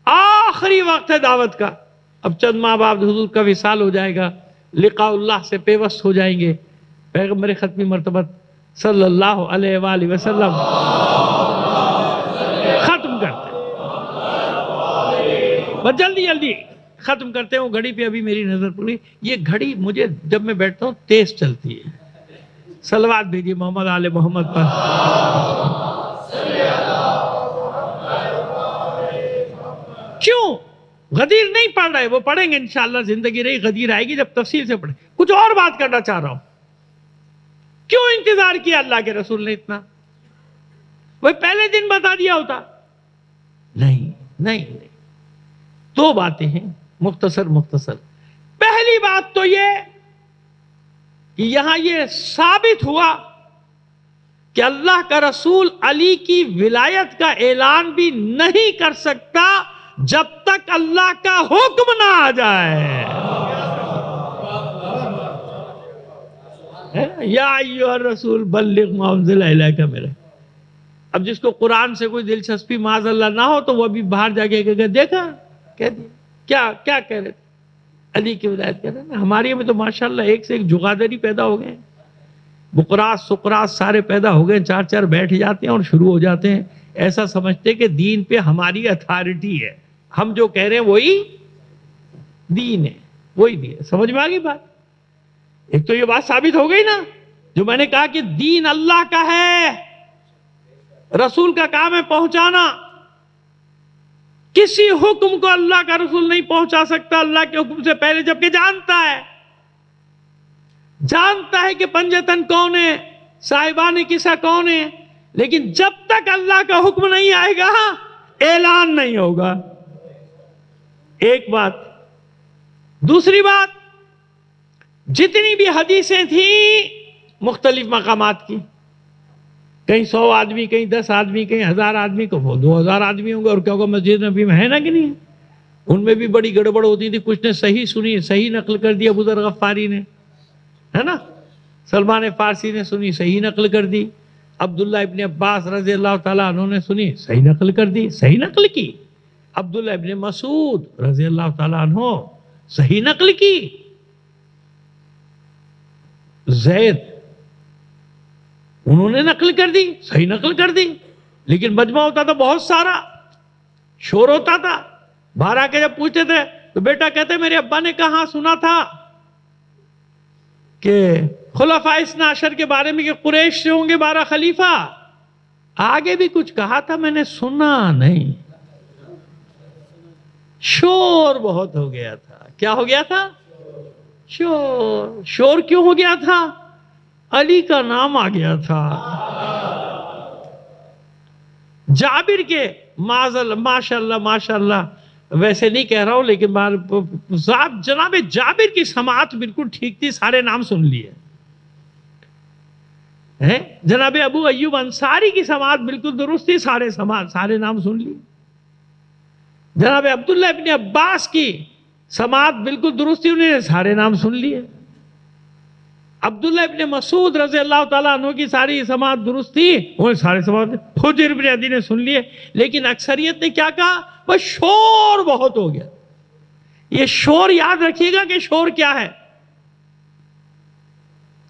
آخری وقت ہے دعوت کا. اب چند ماہ بعد حضور کا وصال ہو جائے گا، لقاء اللہ سے پیوست ہو جائیں گے. پیغمبر ختمی مرتبہ صلی اللہ علیہ وآلہ وسلم ختم کرتے بس جلدی ختم کرتے ہیں. وہ گھڑی پہ ابھی میری نظر پڑی، یہ گھڑی مجھے جب میں بیٹھتا ہوں تیز چلتی ہے. صلوات بھیجیے محمد آل محمد پر. کیوں غدیر نہیں پڑھ رہے؟ وہ پڑھیں گے انشاءاللہ، زندگی رہی غدیر آئے گی جب تفصیل سے پڑھیں. کچھ اور بات کرنا چاہ رہا ہوں. کیوں انتظار کیا اللہ کے رسول نے اتنا؟ وہ پہلے دن بتا دیا ہوتا. نہیں. دو باتیں ہیں مختصر. پہلی بات تو یہ کہ یہاں یہ ثابت ہوا کہ اللہ کا رسول علی کی ولایت کا اعلان بھی نہیں کر سکتا جب تک اللہ کا حکم نہ آ جائے. یا ایھا الرسول بلغ ما انزل الیک میرے. اب جس کو قرآن سے کوئی دلچسپی معاذ اللہ نہ ہو تو وہ بھی باہر جا کے دیکھا کہہ دیا کیا کہہ رہے تھے؟ علی کی ولایت کہہ رہے ہیں. ہماری میں تو ماشاءاللہ ایک سے ایک جگادری پیدا ہو گئے، بقراس سقراس سارے پیدا ہو گئے. چار بیٹھ جاتے ہیں اور شروع ہو جاتے ہیں ایسا سمجھتے کہ دین پہ ہماری اتھارٹی ہے، ہم جو کہہ رہے ہیں وہی دین ہے، وہی دین ہے. سمجھ میں آ گئی بات؟ ایک تو یہ بات ثابت ہو گئی نا جو میں نے کہا کہ دین اللہ کا ہے، رسول کا کام ہے پہنچانا. کسی حکم کو اللہ کا رسول نہیں پہنچا سکتا اللہ کے حکم سے پہلے، جبکہ جانتا ہے کہ پنجتن کون ہے، صاحبان قصہ کون ہے، لیکن جب تک اللہ کا حکم نہیں آئے گا اعلان نہیں ہوگا. ایک بات. دوسری بات، جتنی بھی حدیثیں تھیں مختلف مقامات کی، کہیں 100 آدمی، کہیں 10 آدمی، کہیں 1000 آدمی، کو وہ 2000 آدمی ہوں گے. اور کیا ہوگا مسجد نبی میں ہے نا کہ نہیں؟ ان میں بھی بڑی گڑبڑ ہوتی تھی. کچھ نے صحیح سنی، صحیح نقل کر دیا ابو ذر غفاری نے، ہے نا. سلمان فارسی نے سنی، صحیح نقل کر دی. عبداللہ ابن عباس رضی اللہ تعالیٰ عنہ نے سنی، صحیح نقل کر دی، صحیح نقل کی. عبداللہ ابن مسعود رضی اللہ تعالیٰ عنہ صحیح نقل کی. زید انہوں نے نقل کر دی، صحیح نقل کر دی. لیکن مجمع ہوتا تھا بہت سارا، شور ہوتا تھا. باہر آ کے جب پوچھتے تھے تو بیٹا کہتے میرے ابا نے کہاں سنا تھا کہ خلفاء اثنا عشر کے بارے میں کہ قریش سے ہوں گے 12 خلیفہ. آگے بھی کچھ کہا تھا میں نے سنا نہیں. شور بہت ہو گیا تھا. کیا ہو گیا تھا؟ شور کیوں ہو گیا تھا؟ علی کا نام آ گیا تھا. جابر کے ماشاءاللہ ویسے نہیں کہہ رہا ہوں لیکن جناب جابر کی سماعت بالکل ٹھیک تھی، سارے نام سن لیے. جناب ابو ایوب انصاری کی سماعت بالکل درست تھی، سارے نام سن لیے. جناب عبداللہ ابن عباس کی سماعت بالکل درست تھی، انہیں سارے نام سن لیے. عبداللہ ابن مسعود رضی اللہ تعالیٰ عنہ کی ساری سماعت درست تھی، انہیں سارے سماعت. حجر ابن عدی نے سن لیے. لیکن اکثریت نے کیا کہا؟ بس شور بہت ہو گیا. یہ شور یاد رکھیے گا کہ شور کیا ہے.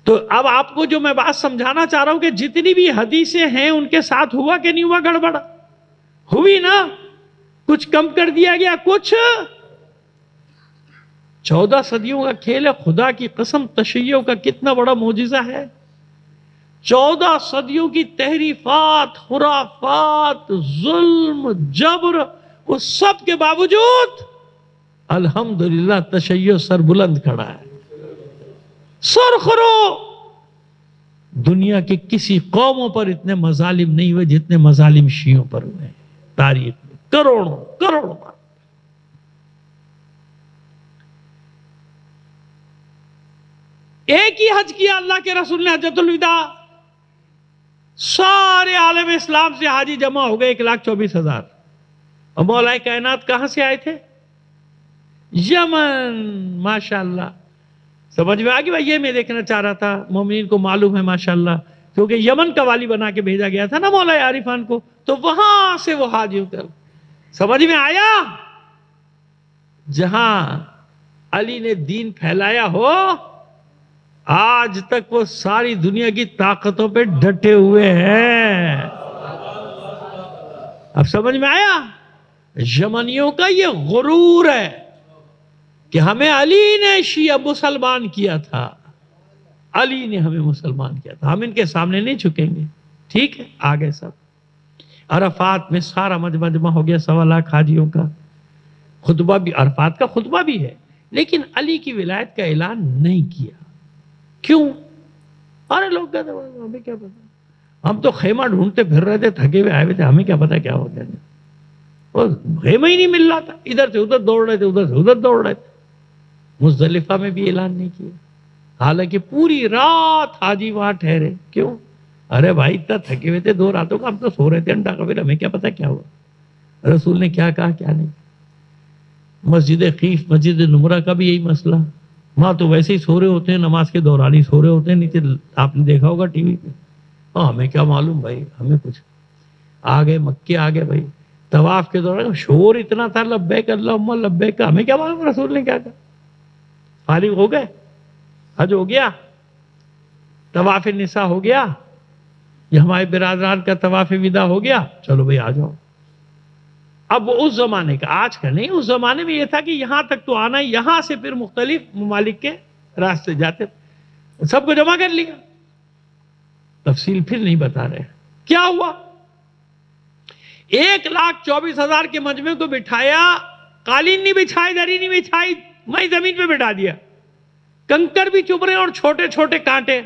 تو اب آپ کو جو میں بات سمجھانا چاہ رہا ہوں کہ جتنی بھی حدیثیں ہیں ان کے ساتھ ہوا کہ نہیں ہوا گڑبڑ؟ ہوئی نا. کچھ کم کر دیا گیا، کچھ 14 صدیوں کا کھیل ہے. خدا کی قسم تشیع کا کتنا بڑا معجزہ ہے. 14 صدیوں کی تحریفات، خرافات، ظلم، جبر، اس سب کے باوجود الحمدللہ تشیع سر بلند کھڑا ہے. سرخرو دنیا کے کسی قوموں پر اتنے مظالم نہیں ہوئے جتنے مظالم شیعوں پر ہوئے ہیں تاریخ میں. کروڑوں کروڑوں بار. ایک ہی حج کیا اللہ کے رسول نے، حجۃ الوداع. سارے عالم اسلام سے حاجی جمع ہو گئے 1,24,000. اور مولا کائنات کہاں سے آئے تھے؟ یمن. ماشاءاللہ سمجھ میں آگئی بھائی؟ یہ میں دیکھنا چاہ رہا تھا، مومنین کو معلوم ہے ماشاءاللہ، کیونکہ یمن کا والی بنا کے بھیجا گیا تھا نا مولا عارفان کو، تو وہاں سے وہ حاجی اتر. سمجھ میں آیا؟ جہاں علی نے دین پھیلایا ہو، آج تک وہ ساری دنیا کی طاقتوں پہ ڈٹے ہوئے ہیں. اب سمجھ میں آیا؟ یمنیوں کا یہ غرور ہے کہ ہمیں علی نے شیعہ مسلمان کیا تھا، علی نے ہمیں مسلمان کیا تھا، ہم ان کے سامنے نہیں جھکیں گے. ٹھیک ہے، آگے سب عرفات میں سارا مجمع ہو گیا، 1.25 لاکھ حاجیوں کا خطبہ بھی، عرفات کا خطبہ بھی ہے، لیکن علی کی ولایت کا اعلان نہیں کیا. کیوں؟ ارے لوگ کہتے ہیں ہمیں کیا پتا، ہم تو خیمہ ڈھونڈتے پھر رہے تھے، تھکے ہوئے آئے ہوئے تھے، ہمیں کیا پتا کیا ہو گیا. اور خیمہ ہی نہیں مل رہا تھا، ادھر سے ادھر دوڑ رہے تھے، ادھر سے ادھر دوڑ رہے تھے. مزدلفہ میں بھی اعلان نہیں کیا، حالانکہ پوری رات حاجی وہاں ٹھہرے. کیوں؟ ارے بھائی اتنا تھکے ہوئے تھے 2 راتوں کا، ہم تو سو رہے تھے انڈا کا، پھر ہمیں کیا پتا کیا ہوا، رسول نے کیا کہا کیا نہیں. مسجد خیف، مسجد نمرہ کا بھی یہی مسئلہ، وہاں تو ویسے ہی سو رہے ہوتے ہیں، نماز کے دوران ہی سو رہے ہوتے ہیں، نیچے آپ نے دیکھا ہوگا ٹی وی پہ. ہمیں کیا معلوم بھائی، ہمیں کچھ. آگے مکے آگے بھائی، طواف کے دوران شور اتنا تھا، لبیک اللہم لبیک، ہمیں کیا معلوم رسول نے کیا کہا. فارغ ہو گئے، حج ہو گیا، طواف نساء ہو گیا، یہ ہمارے برادران کا طواف وداع ہو گیا، چلو بھئی آ جاؤ. اب اس زمانے کا، آج کا نہیں، اس زمانے میں یہ تھا کہ یہاں تک تو آنا ہے، یہاں سے پھر مختلف ممالک کے راستے جاتے. سب کو جمع کر لیا، تفصیل پھر نہیں بتا رہے. کیا ہوا؟ 1,24,000 کے مجمع کو بٹھایا، قالین نہیں بچھائی، دری نہیں بچھائی، میں زمین پہ بٹھا دیا. کنکر بھی چپ رہے اور چھوٹے چھوٹے کانٹے.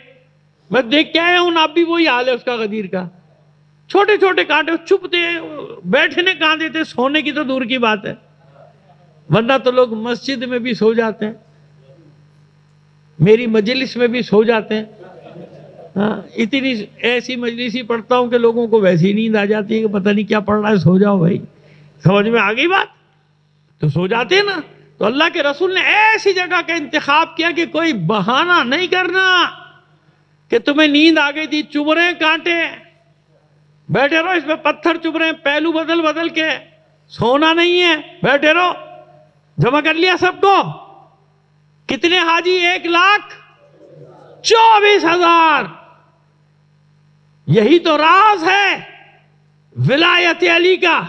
میں دیکھ کے آیا ہوں، اب بھی وہی حال ہے اس کا غدیر کا. چھوٹے چھوٹے کانٹے، چپتے بیٹھنے کہاں دیتے، سونے کی تو دور کی بات ہے، ورنہ تو لوگ مسجد میں بھی سو جاتے ہیں، میری مجلس میں بھی سو جاتے ہیں. ہاں، اتنی ایسی مجلس ہی پڑھتا ہوں کہ لوگوں کو ویسی نیند آ جاتی ہے کہ پتہ نہیں کیا پڑھ رہا ہے، سو جاؤ بھائی. سمجھ میں آ گئی بات؟ تو سو جاتے ہیں نا. تو اللہ کے رسول نے ایسی جگہ کا انتخاب کیا کہ کوئی بہانہ نہیں کرنا کہ تمہیں نیند آ گئی تھی، چبھ رہے ہیں کانٹے، بیٹھے رہو، اس میں پتھر چبھ رہے ہیں، پہلو بدل بدل کے، سونا نہیں ہے، بیٹھے رہو. جمع کر لیا سب کو. کتنے حاجی؟ 1,24,000. یہی تو راز ہے ولایت علی کا.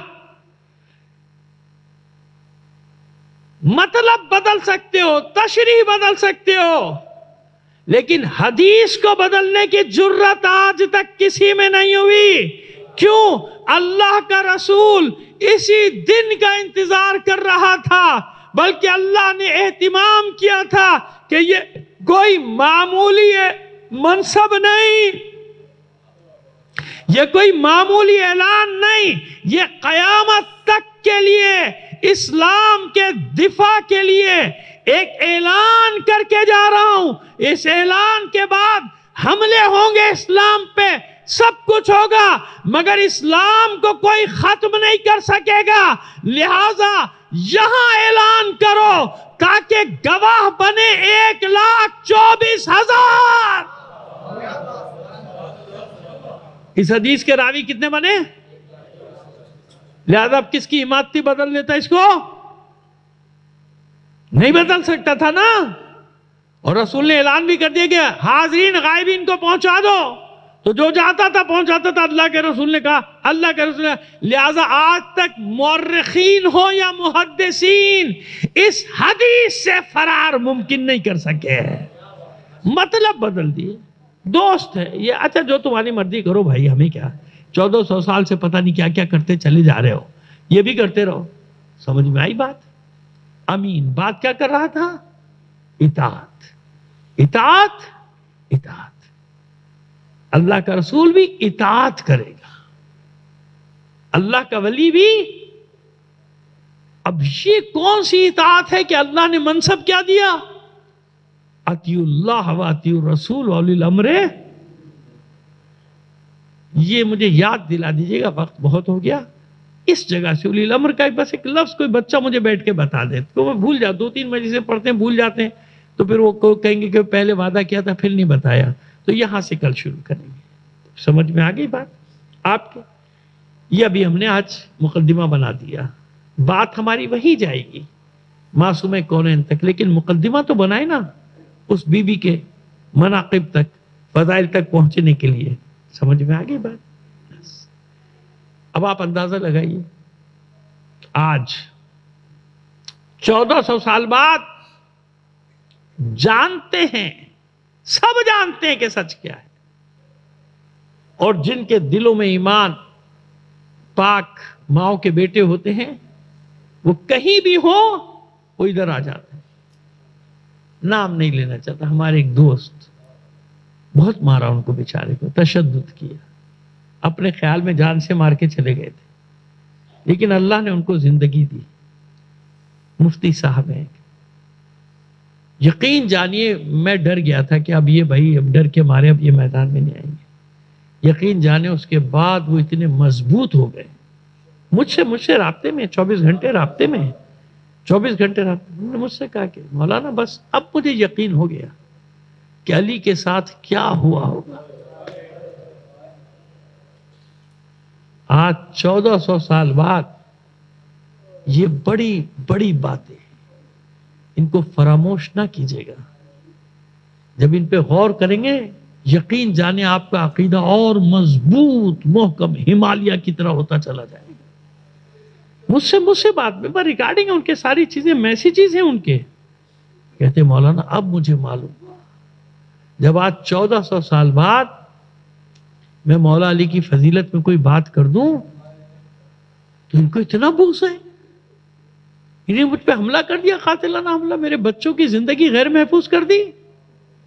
مطلب بدل سکتے ہو، تشریح بدل سکتے ہو، لیکن حدیث کو بدلنے کی جرت آج تک کسی میں نہیں ہوئی. کیوں؟ اللہ کا رسول اسی دن کا انتظار کر رہا تھا، بلکہ اللہ نے اہتمام کیا تھا کہ یہ کوئی معمولی منصب نہیں، یہ کوئی معمولی اعلان نہیں، یہ قیامت تک کے لیے، اسلام کے دفاع کے لیے ایک اعلان کر کے جا رہا ہوں. اس اعلان کے بعد حملے ہوں گے اسلام پہ، سب کچھ ہوگا، مگر اسلام کو کوئی ختم نہیں کر سکے گا. لہذا یہاں اعلان کرو تاکہ گواہ بنے 1,24,000. اس حدیث کے راوی کتنے بنے؟ لہذا اب کس کی ہمت تھی بدل دیتا اس کو؟ نہیں بدل سکتا تھا نا. اور رسول نے اعلان بھی کر دیا کہ حاضرین غائبین کو پہنچا دو، تو جو جاتا تھا پہنچاتا تھا. اللہ کے رسول نے کہا، اللہ کے رسول نے، لہذا آج تک مورخین ہو یا محدثین اس حدیث سے فرار ممکن نہیں کر سکے. مطلب بدل دیے. دوست ہے یہ، اچھا جو تمہاری مرضی کرو بھائی، ہمیں کیا، 1400 سال سے پتہ نہیں کیا کیا کرتے چلے جا رہے ہو، یہ بھی کرتے رہو. سمجھ میں آئی بات؟ امین بات کیا کر رہا تھا؟ اطاعت، اطاعت، اطاعت. اللہ کا رسول بھی اطاعت کرے گا، اللہ کا ولی بھی اب یہ کون سی اطاعت ہے کہ اللہ نے منصب کیا دیا؟ اطیعوا اللہ و اطیعوا الرسول واولی الامر. یہ مجھے یاد دلا دیجیے گا، وقت بہت ہو گیا. اس جگہ سے اولی الامر کا بس ایک لفظ کوئی بچہ مجھے بیٹھ کے بتا دے تو میں بھول جاتا، 2-3 مجلسیں پڑھتے ہیں بھول جاتے ہیں، تو پھر وہ کہیں گے کہ پہلے وعدہ کیا تھا پھر نہیں بتایا. تو یہاں سے کل شروع کریں گے. سمجھ میں آ گئی بات آپ کے؟ یہ ابھی ہم نے آج مقدمہ بنا دیا، بات ہماری وہی جائے گی معصوم کونین تک، لیکن مقدمہ تو بنائے نا اس بی بی کے مناقب تک، فضائل تک پہنچنے کے لیے. سمجھ میں آ گئی بات؟ اب آپ اندازہ لگائیے، آج 1400 سال بعد جانتے ہیں، سب جانتے ہیں کہ سچ کیا ہے، اور جن کے دلوں میں ایمان پاک ماؤں کے بیٹے ہوتے ہیں وہ کہیں بھی ہو وہ ادھر آ جاتے ہیں. نام نہیں لینا چاہتا، ہمارے ایک دوست بہت مارا ان کو بیچارے کو، تشدد کیا، اپنے خیال میں جان سے مار کے چلے گئے تھے، لیکن اللہ نے ان کو زندگی دی. مفتی صاحب ہیں. یقین جانیے میں ڈر گیا تھا کہ اب یہ بھائی اب ڈر کے مارے اب یہ میدان میں نہیں آئیں گے. یقین جانے اس کے بعد وہ اتنے مضبوط ہو گئے، مجھ سے رابطے میں 24 گھنٹے رابطے میں 24 گھنٹے رابطے. انہوں نے مجھ سے کہا کہ مولانا بس اب مجھے یقین ہو گیا کہ علی کے ساتھ کیا ہوا ہوگا. آج 1400 سال بعد یہ بڑی بڑی باتیں، ان کو فراموش نہ کیجیے گا. جب ان پہ غور کریں گے یقین جانے آپ کا عقیدہ اور مضبوط محکم ہمالیہ کی طرح ہوتا چلا جائے گا. مجھ سے بات میں ریکارڈنگ ہے ان کے، ساری چیزیں میسیجز ہیں ان کے. کہتے مولانا اب مجھے معلوم، جب آج 1400 سال بعد میں مولا علی کی فضیلت میں کوئی بات کر دوں تو ان کو اتنا بغض ہے، انہیں مجھ پہ حملہ کر دیا، قاتلانہ حملہ، میرے بچوں کی زندگی غیر محفوظ کر دی.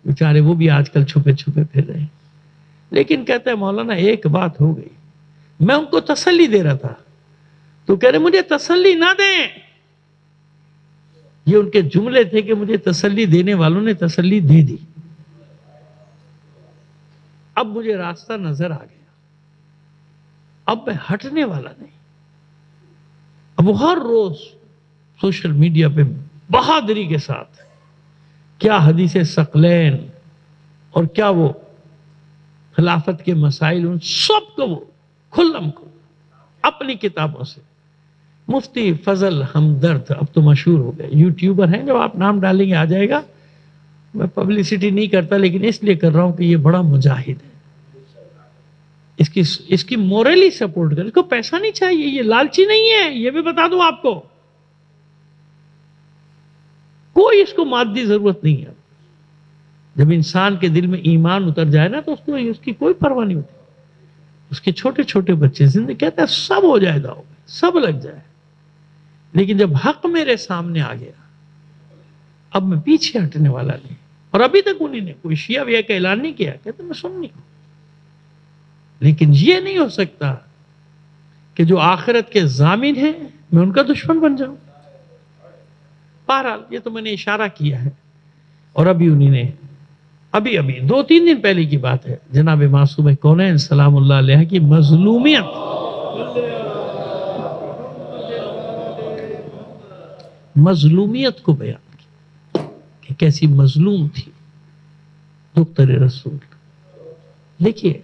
بیچارے وہ بھی آج کل چھپے چھپے پھر رہے ہیں. لیکن کہتے ہیں مولانا ایک بات ہو گئی، میں ان کو تسلی دے رہا تھا تو کہہ رہے مجھے تسلی نہ دیں. یہ ان کے جملے تھے کہ مجھے تسلی دینے والوں نے تسلی دے دی. اب مجھے راستہ نظر آ گیا، اب میں ہٹنے والا نہیں. اب وہ ہر روز سوشل میڈیا پہ بہادری کے ساتھ کیا حدیث ثقلین اور کیا وہ خلافت کے مسائل، ان سب کو وہ کھلم کو اپنی کتابوں سے. مفتی فضل ہمدرد اب تو مشہور ہو گئے، یوٹیوبر ہیں، جب آپ نام ڈالیں گے آ جائے گا. میں پبلسٹی نہیں کرتا لیکن اس لیے کر رہا ہوں کہ یہ بڑا مجاہد ہے. اس کی مورلی سپورٹ کر، اس کو پیسہ نہیں چاہیے، یہ لالچی نہیں ہے، یہ بھی بتا دوں آپ کو. کوئی اس کو مادی ضرورت نہیں ہے. جب انسان کے دل میں ایمان اتر جائے نا تو اس کی کوئی پرواہ نہیں ہوتی. اس کے چھوٹے چھوٹے بچے زندگی کہتے ہیں سب ہو جائے داؤ میں، سب لگ جائے. لیکن جب حق میرے سامنے آ گیا اب میں پیچھے ہٹنے والا نہیں. اور ابھی تک انہیں نے کوئی شیعہ ویعہ کا اعلان نہیں کیا، کہتے میں سننی ہوں. لیکن یہ نہیں ہو سکتا کہ جو آخرت کے ضامن ہیں میں ان کا دشمن بن جاؤں. بہرحال یہ تو میں نے اشارہ کیا ہے. اور ابھی انہیں نے ابھی 2-3 دن پہلے کی بات ہے، جناب معصوم کونین سلام اللہ علیہ کی مظلومیت کو بیان کی کہ کیسی مظلوم تھی دختر رسول. دیکھیے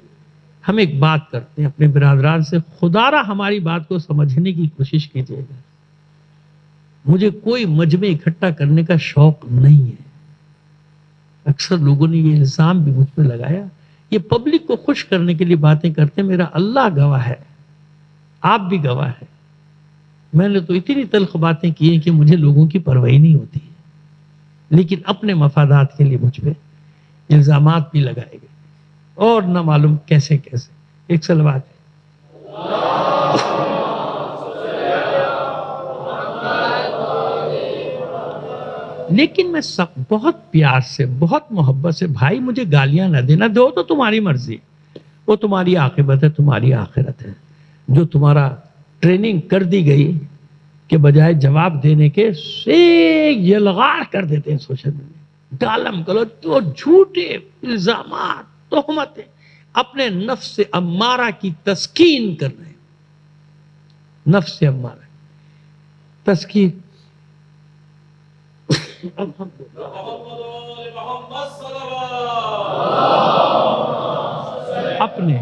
ہم ایک بات کرتے ہیں اپنے برادران سے، خدا را ہماری بات کو سمجھنے کی کوشش کیجیے گا. مجھے کوئی مجمع اکٹھا کرنے کا شوق نہیں ہے. اکثر لوگوں نے یہ الزام بھی مجھ پہ لگایا، یہ پبلک کو خوش کرنے کے لیے باتیں کرتے ہیں. میرا اللہ گواہ ہے، آپ بھی گواہ ہے، میں نے تو اتنی تلخ باتیں کی ہیں کہ مجھے لوگوں کی پرواہ نہیں ہوتی، لیکن اپنے مفادات کے لیے مجھ پہ الزامات بھی لگائے گئے اور نہ معلوم کیسے کیسے. ایک صلوات ہے. لیکن میں بہت پیار سے بہت محبت سے، بھائی مجھے گالیاں نہ دینا، دو تو تمہاری مرضی، وہ تمہاری عاقبت ہے، تمہاری آخرت ہے. جو تمہارا ٹریننگ کر دی گئی کہ بجائے جواب دینے کے یلغار کر دیتے ہیں سوشل میڈیا، گالم گلوچ، جو جھوٹے الزامات، تہمتیں اپنے نفس امارہ کی تسکین کر رہے ہیں. نفس امارہ تسکین. اپنے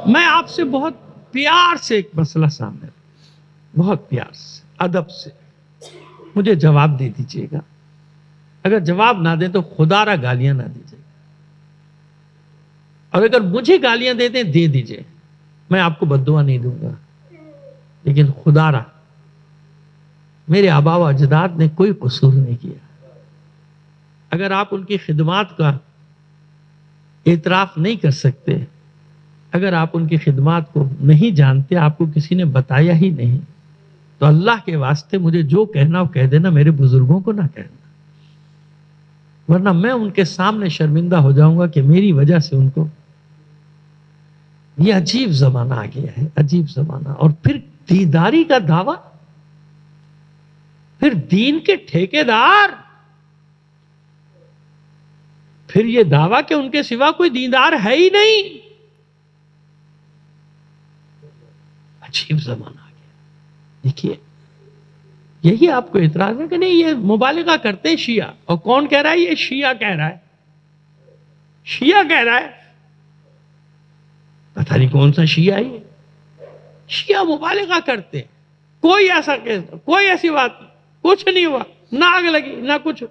میں آپ سے بہت پیار سے ایک مسئلہ سامنے رکھتا ہوں، بہت پیار سے، ادب سے. مجھے جواب دے دیجیے گا. اگر جواب نہ دیں تو خدا را گالیاں نہ دیجیے گا، اور اگر مجھے گالیاں دے دیں دے دیجیے، میں آپ کو بددعا نہیں دوں گا. لیکن خدا را میرے آبا و اجداد نے کوئی قصور نہیں کیا. اگر آپ ان کی خدمات کا اعتراف نہیں کر سکتے، اگر آپ ان کی خدمات کو نہیں جانتے، آپ کو کسی نے بتایا ہی نہیں، تو اللہ کے واسطے مجھے جو کہنا وہ کہہ دینا، میرے بزرگوں کو نہ کہنا، ورنہ میں ان کے سامنے شرمندہ ہو جاؤں گا کہ میری وجہ سے ان کو. یہ عجیب زمانہ آ گیا ہے، عجیب زمانہ. اور پھر دینداری کا دعویٰ، پھر دین کے ٹھیکیدار، پھر یہ دعویٰ کہ ان کے سوا کوئی دیندار ہے ہی نہیں. عجیب زمانہ آ گیا. دیکھیے یہی آپ کو اعتراض ہے کہ نہیں یہ مبالغہ کرتے شیعہ. اور کون کہہ رہا ہے؟ یہ شیعہ کہہ رہا ہے، شیعہ کہہ رہا ہے. پتہ نہیں کون سا شیعہ ہے یہ. شیعہ مبالغہ کرتے، کوئی ایسا کیس، کوئی ایسی بات نہیں، کچھ نہیں ہوا، نہ آگ لگی نہ کچھ.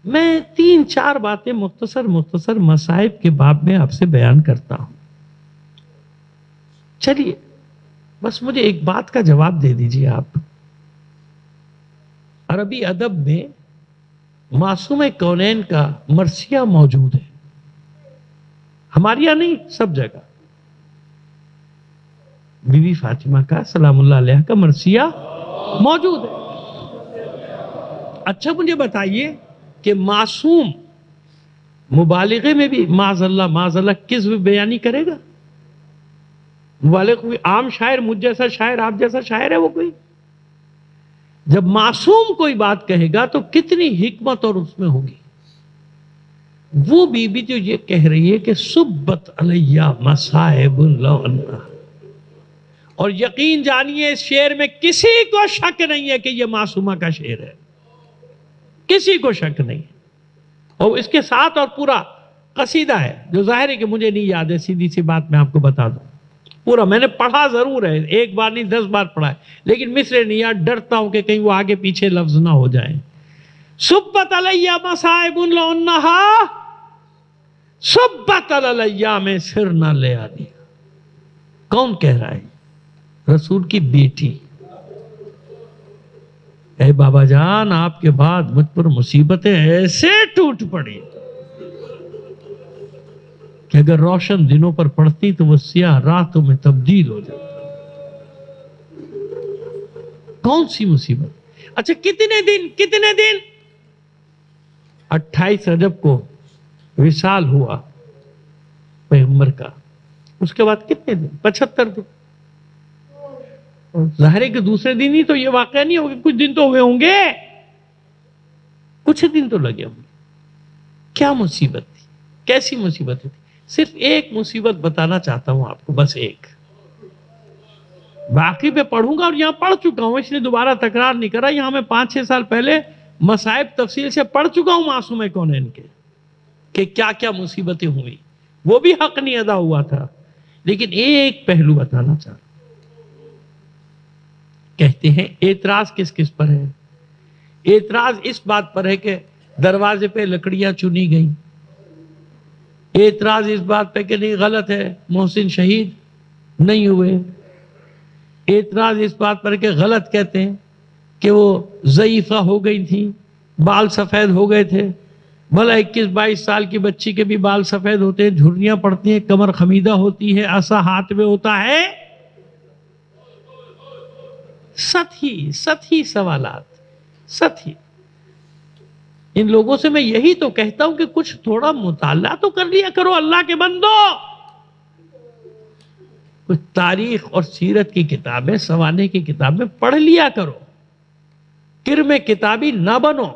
میں 3-4 باتیں مختصر مصائب کے باب میں آپ سے بیان کرتا ہوں. چلیے بس مجھے ایک بات کا جواب دے دیجیے آپ. عربی ادب میں معصوم کونین کا مرثیہ موجود ہے، ہمارے یہاں نہیں، سب جگہ. بی بی فاطمہ کا سلام اللہ علیہ کا مرثیہ موجود ہے. اچھا مجھے بتائیے کہ معصوم مبالغے میں بھی معاذ اللہ کذب بیانی کرے گا؟ مبالغ کوئی عام شاعر، مجھ جیسا شاعر، آپ جیسا شاعر ہے وہ کوئی؟ جب معصوم کوئی بات کہے گا تو کتنی حکمت اور اس میں ہوگی. وہ بی بی جو یہ کہہ رہی ہے کہ سبت علیہ مصائب لو انہا، اور یقین جانیے اس شعر میں کسی کو شک نہیں ہے کہ یہ معصومہ کا شعر ہے، کسی کو شک نہیں ہے. اور اس کے ساتھ اور پورا قصیدہ ہے جو ظاہر ہے کہ مجھے نہیں یاد ہے، سیدھی سی بات میں آپ کو بتا دوں. پورا میں نے پڑھا ضرور ہے، ایک بار نہیں 10 بار پڑھا ہے، لیکن مصرے نہیں یاد. ڈرتا ہوں کہ کہیں وہ آگے پیچھے لفظ نہ ہو جائیں. سبت علیہ مصائب لو انہا سبت علیہ میں سر نہ لے آنی. کون کہہ رہا ہے؟ رسول کی بیٹی. اے بابا جان آپ کے بعد مجھ پر مصیبتیں ایسے ٹوٹ پڑی کہ اگر روشن دنوں پر پڑتی تو وہ سیاہ راتوں میں تبدیل ہو جاتی. کون سی مصیبت؟ اچھا کتنے دن 28 رجب کو وصال ہوا پیغمبر کا، اس کے بعد کتنے دن؟ 75 دن. ظاہر ہے کہ دوسرے دن ہی تو یہ واقعہ نہیں ہوگا، کچھ دن تو ہوئے ہوں گے، کچھ دن تو لگے ہوں گے. کیا مصیبت تھی؟ کیسی مصیبت تھی؟ صرف ایک مصیبت بتانا چاہتا ہوں آپ کو، بس ایک. باقی پہ پڑھوں گا اور یہاں پڑھ چکا ہوں، اس لیے دوبارہ تکرار نہیں کرا. یہاں میں 5-6 سال پہلے مصائب تفصیل سے پڑھ چکا ہوں معصوم کونین کے کہ کیا کیا مصیبتیں ہوئی. وہ بھی حق نہیں ادا ہوا تھا. لیکن ایک پہلو بتانا چاہتا ہوں. کہتے ہیں اعتراض کس پر ہے؟ اعتراض اس بات پر ہے کہ دروازے پہ لکڑیاں چنی گئیں. اعتراض اس بات پہ کہ نہیں غلط ہے، محسن شہید نہیں ہوئے. اعتراض اس بات پر کہ غلط کہتے ہیں کہ وہ ضعیفہ ہو گئی تھی، بال سفید ہو گئے تھے. بھلا 21-22 سال کی بچی کے بھی بال سفید ہوتے ہیں، جھریاں پڑتی ہیں، کمر خمیدہ ہوتی ہے، عصا ہاتھ میں ہوتا ہے. سطحی سوالات، سطحی. ان لوگوں سے میں یہی تو کہتا ہوں کہ کچھ تھوڑا مطالعہ تو کر لیا کرو اللہ کے بندو. کچھ تاریخ اور سیرت کی کتابیں، سوانح کی کتابیں پڑھ لیا کرو، کرم کتابی نہ بنو،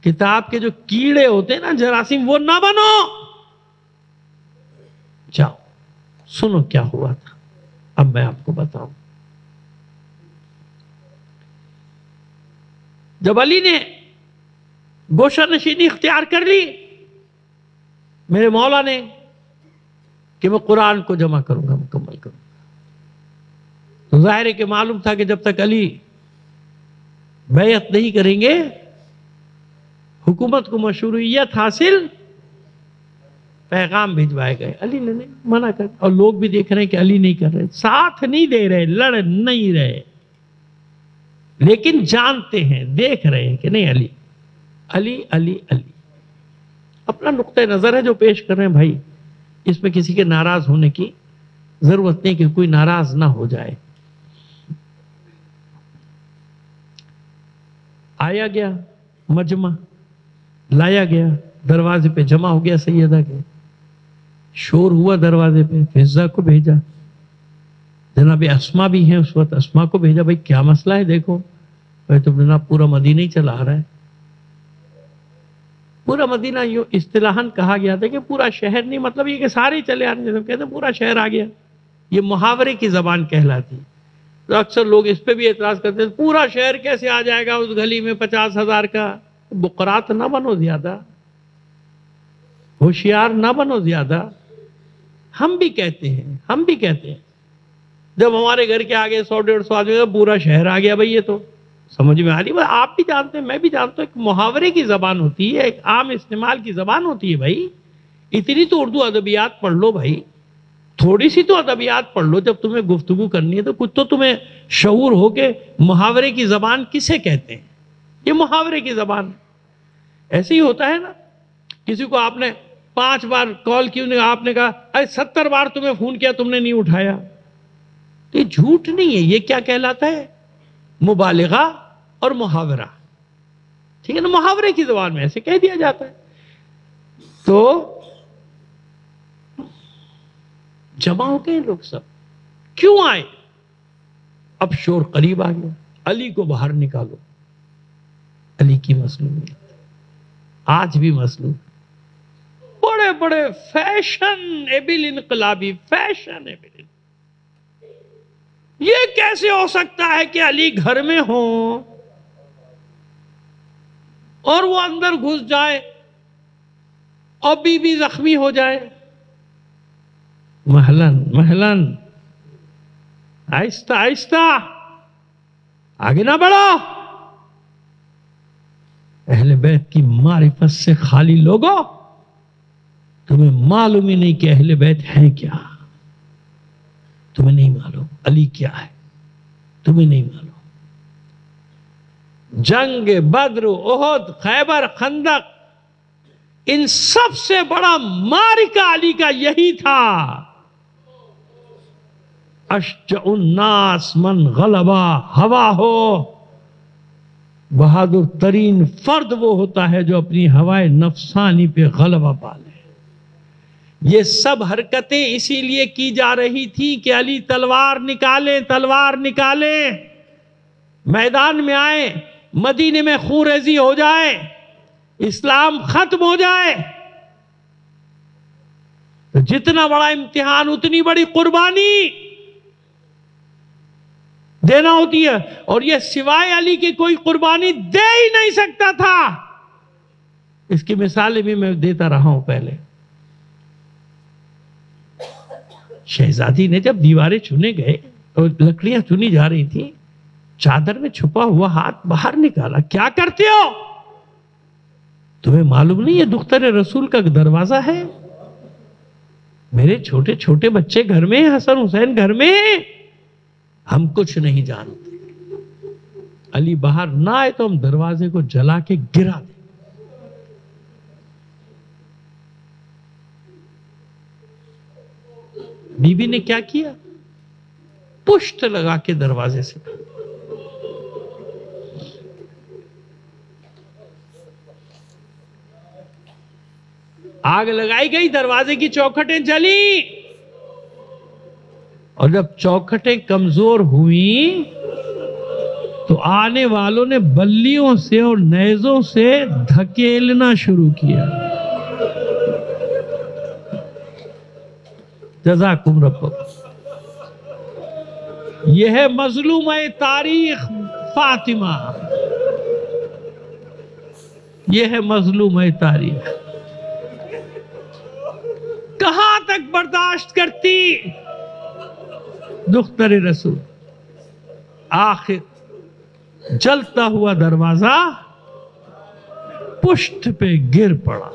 کتاب کے جو کیڑے ہوتے ہیں نا جراثیم، وہ نہ بنو۔ جاؤ سنو کیا ہوا تھا، اب میں آپ کو بتاؤں۔ جب علی نے گوشہ نشینی اختیار کر لی میرے مولا نے کہ میں قرآن کو جمع کروں گا، مکمل کروں گا، تو ظاہر ہے کہ معلوم تھا کہ جب تک علی بیعت نہیں کریں گے حکومت کو مشروعیت حاصل، پیغام بھجوائے گئے، علی نے نہیں منع کر، اور لوگ بھی دیکھ رہے ہیں کہ علی نہیں کر رہے، ساتھ نہیں دے رہے، لڑ نہیں رہے، لیکن جانتے ہیں، دیکھ رہے ہیں کہ نہیں، علی علی علی علی اپنا نقطہ نظر ہے جو پیش کر رہے ہیں بھائی، اس میں کسی کے ناراض ہونے کی ضرورت نہیں کہ کوئی ناراض نہ ہو جائے۔ آیا گیا مجمع، لایا گیا، دروازے پہ جمع ہو گیا سیدہ کے، شور ہوا دروازے پہ، فضہ کو بھیجا، جناب اسما بھی ہیں اس وقت، اسما کو بھیجا، بھائی کیا مسئلہ ہے دیکھو، بھائی تو جناب پورا مدینہ ہی چلا رہا ہے، پورا مدینہ یوں اصطلاحاً کہا گیا تھا کہ پورا شہر نہیں، مطلب یہ کہ سارے چلے آنے، جب کہتے ہیں پورا شہر آ گیا، یہ محاورے کی زبان کہلاتی، تو اکثر لوگ اس پہ بھی اعتراض کرتے ہیں پورا شہر کیسے آ جائے گا اس گلی میں 50,000 کا، بقرات نہ بنو زیادہ، ہوشیار نہ بنو زیادہ، ہم بھی کہتے ہیں جب ہمارے گھر کے آگے 100-150 آدمی پورا شہر آ گیا، بھائی یہ تو سمجھ میں آ رہی، آپ بھی جانتے ہیں، میں بھی جانتا ہوں، ایک محاورے کی زبان ہوتی ہے، ایک عام استعمال کی زبان ہوتی ہے بھائی، اتنی تو اردو ادبیات پڑھ لو بھائی، تھوڑی سی تو ادبیات پڑھ لو، جب تمہیں گفتگو کرنی ہے تو کچھ تو تمہیں شعور ہو کہ محاورے کی زبان کسے کہتے ہیں، یہ محاورے کی زبان ایسے ہی ہوتا ہے نا، کسی کو آپ نے 5 بار کال کی، آپ نے کہا ارے 70 بار تمہیں فون کیا تم نے نہیں اٹھایا، تو یہ جھوٹ نہیں ہے، یہ کیا کہلاتا ہے، مبالغہ اور محاورہ، ٹھیک ہے نا، محاورے کی زبان میں ایسے کہہ دیا جاتا ہے۔ تو جمع ہو گئے لوگ، سب کیوں آئے، اب شور قریب آ گیا، علی کو باہر نکالو، علی کی مظلومیت آج بھی مظلوم، بڑے بڑے فیشن ایبل انقلابی، فیشن ایبل، یہ کیسے ہو سکتا ہے کہ علی گھر میں ہوں اور وہ اندر گھس جائے اور بی بی زخمی ہو جائے، محلن محلن، آہستہ آہستہ، آگے نہ بڑھو، اہل بیت کی معرفت سے خالی لوگوں، تمہیں معلوم ہی نہیں کہ اہل بیت ہیں کیا، تمہیں نہیں معلوم علی کیا ہے، تمہیں نہیں معلوم۔ جنگ بدر، احد، خیبر، خندق، ان سب سے بڑا معرکہ علی کا یہی تھا، اشجع الناس من غلبہ ہوا ہو، بہادر ترین فرد وہ ہوتا ہے جو اپنی ہوائے نفسانی پہ غلبہ پالے۔ یہ سب حرکتیں اسی لیے کی جا رہی تھی کہ علی تلوار نکالیں، تلوار نکالیں، میدان میں آئے، مدینے میں خون ریزی ہو جائے، اسلام ختم ہو جائے، تو جتنا بڑا امتحان اتنی بڑی قربانی دینا ہوتی ہے، اور یہ سوائے علی کی کوئی قربانی دے ہی نہیں سکتا تھا۔ اس کی مثالیں بھی میں دیتا رہا ہوں پہلے۔ شہزادی نے جب دیواریں چنے گئے اور لکڑیاں چنی جا رہی تھی، چادر میں چھپا ہوا ہاتھ باہر نکالا، کیا کرتے ہو؟ تمہیں معلوم نہیں یہ دختر رسول کا دروازہ ہے؟ میرے چھوٹے چھوٹے بچے گھر میں ہیں، حسن حسین گھر میں ہیں، ہم کچھ نہیں جانتے، علی باہر نہ آئے تو ہم دروازے کو جلا کے گرا دیں۔ بی بی نے کیا کیا؟ پشت لگا کے دروازے سے آگ لگائی گئی، دروازے کی چوکھٹیں جلی، اور جب چوکھٹیں کمزور ہوئیں تو آنے والوں نے بلیوں سے اور نیزوں سے دھکیلنا شروع کیا. جزاکم ربکم. یہ ہے مظلومہ تاریخ فاطمہ. یہ ہے مظلومہ تاریخ. کہاں تک برداشت کرتی دختر رسول؟ آخر جلتا ہوا دروازہ پشت پہ گر پڑا.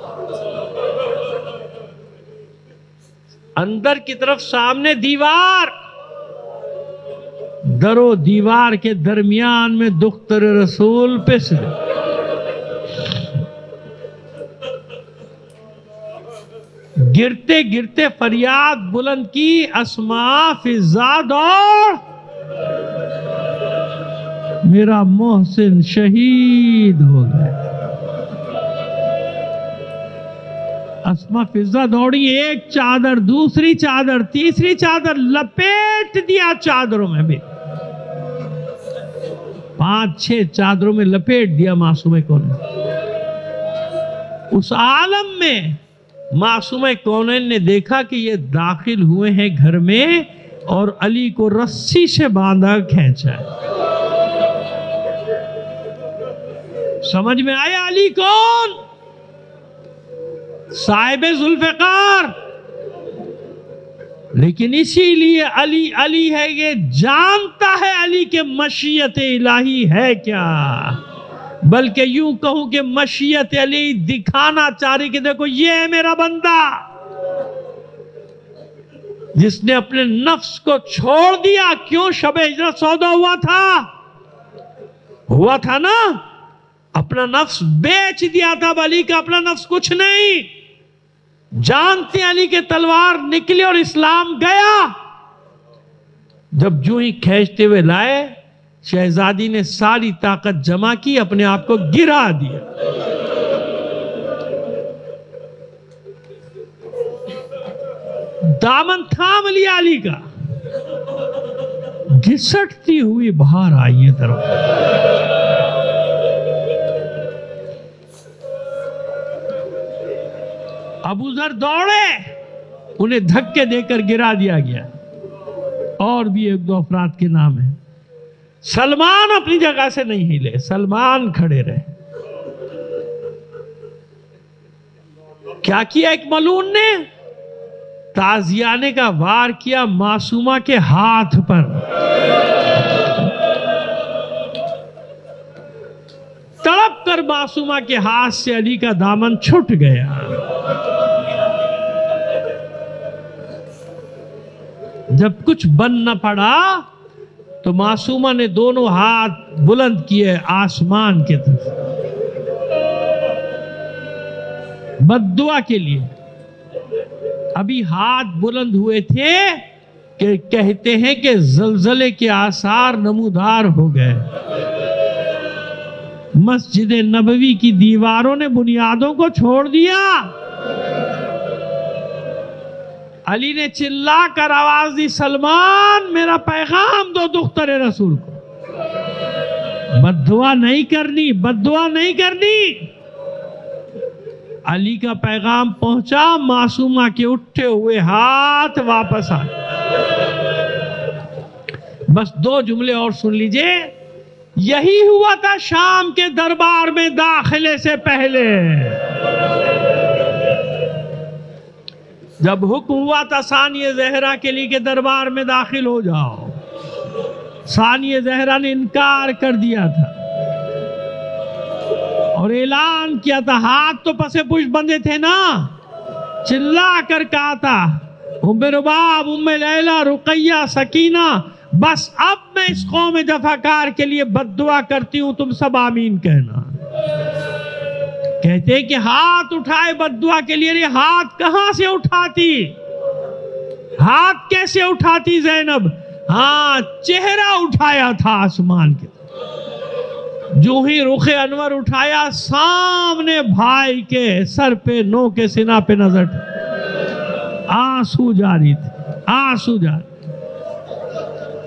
اندر کی طرف سامنے دیوار، در و دیوار کے درمیان میں دختر رسول پس گئے. گرتے گرتے فریاد بلند کی، اسماء فضا دوڑ، میرا محسن شہید ہو گیا. اسماء فضا دوڑی، ایک چادر، دوسری چادر، تیسری چادر، لپیٹ دیا چادروں میں بھی. 5-6 چادروں میں لپیٹ دیا معصومہ کونین. اس عالم میں معصومہ کونین نے دیکھا کہ یہ داخل ہوئے ہیں گھر میں اور علی کو رسی سے باندھا کھینچا ہے. سمجھ میں آیا علی کون؟ صاحب ذوالفقار. لیکن اسی لیے علی علی ہے، یہ جانتا ہے علی کے مشیت الہی ہے کیا. بلکہ یوں کہوں کہ مشیت علی دکھانا چاہ رہی کہ دیکھو یہ ہے میرا بندہ جس نے اپنے نفس کو چھوڑ دیا. کیوں؟ شب ہجرت سودا ہوا تھا نا. اپنا نفس بیچ دیا تھا. علی کا اپنا نفس کچھ نہیں. جانتے علی کے تلوار نکلی اور اسلام گیا. جب جو ہی کھینچتے ہوئے لائے، شہزادی نے ساری طاقت جمع کی، اپنے آپ کو گرا دیا. دامن تھام لیا علی کا. گھسٹتی ہوئی باہر آئی ہے طرف. ابو ذر دوڑے، انہیں دھکے دے کر گرا دیا گیا. اور بھی 1-2 افراد کے نام ہیں. سلمان اپنی جگہ سے نہیں ہلے، سلمان کھڑے رہے. کیا کیا ایک ملعون نے؟ تازیانے کا وار کیا معصومہ کے ہاتھ پر. تڑپ کر معصومہ کے ہاتھ سے علی کا دامن چھٹ گیا. جب کچھ بن نہ پڑا تو معصومہ نے دونوں ہاتھ بلند کیے آسمان کی طرف بد دعا کے لیے. ابھی ہاتھ بلند ہوئے تھے کہ کہتے ہیں کہ زلزلے کے آثار نمودار ہو گئے. مسجد نبوی کی دیواروں نے بنیادوں کو چھوڑ دیا. علی نے چلا کر آواز دی، سلمان میرا پیغام دو دختر رسول کو. بد دعا نہیں کرنی، بد دعا نہیں کرنی. علی کا پیغام پہنچا. معصومہ کے اٹھے ہوئے ہاتھ واپس آئے. بس 2 جملے اور سن لیجئے. یہی ہوا تھا شام کے دربار میں داخلے سے پہلے. جب حکم ہوا تھا ثانیہ زہرا کے لیے کہ دربار میں داخل ہو جاؤ، ثانیہ زہرا نے انکار کر دیا تھا اور اعلان کیا تھا. ہاتھ تو پسے پشت بندے تھے نا. چلا کر کہا تھا، ام رباب، ام لیلہ، رقیہ، سکینہ، بس اب میں اس قوم جفاکار کے لیے بد دعا کرتی ہوں، تم سب آمین کہنا. کہتے ہیں کہ ہاتھ اٹھائے بد دعا کے لیے. ہاتھ کہاں سے اٹھاتی؟ ہاتھ کیسے اٹھاتی زینب؟ ہاں، چہرہ اٹھایا تھا آسمان کے. جو ہی رخ انور اٹھایا، سامنے بھائی کے سر پہ، نو کے سینہ پہ نظر. آنسو جاری تھے، آنسو جاری.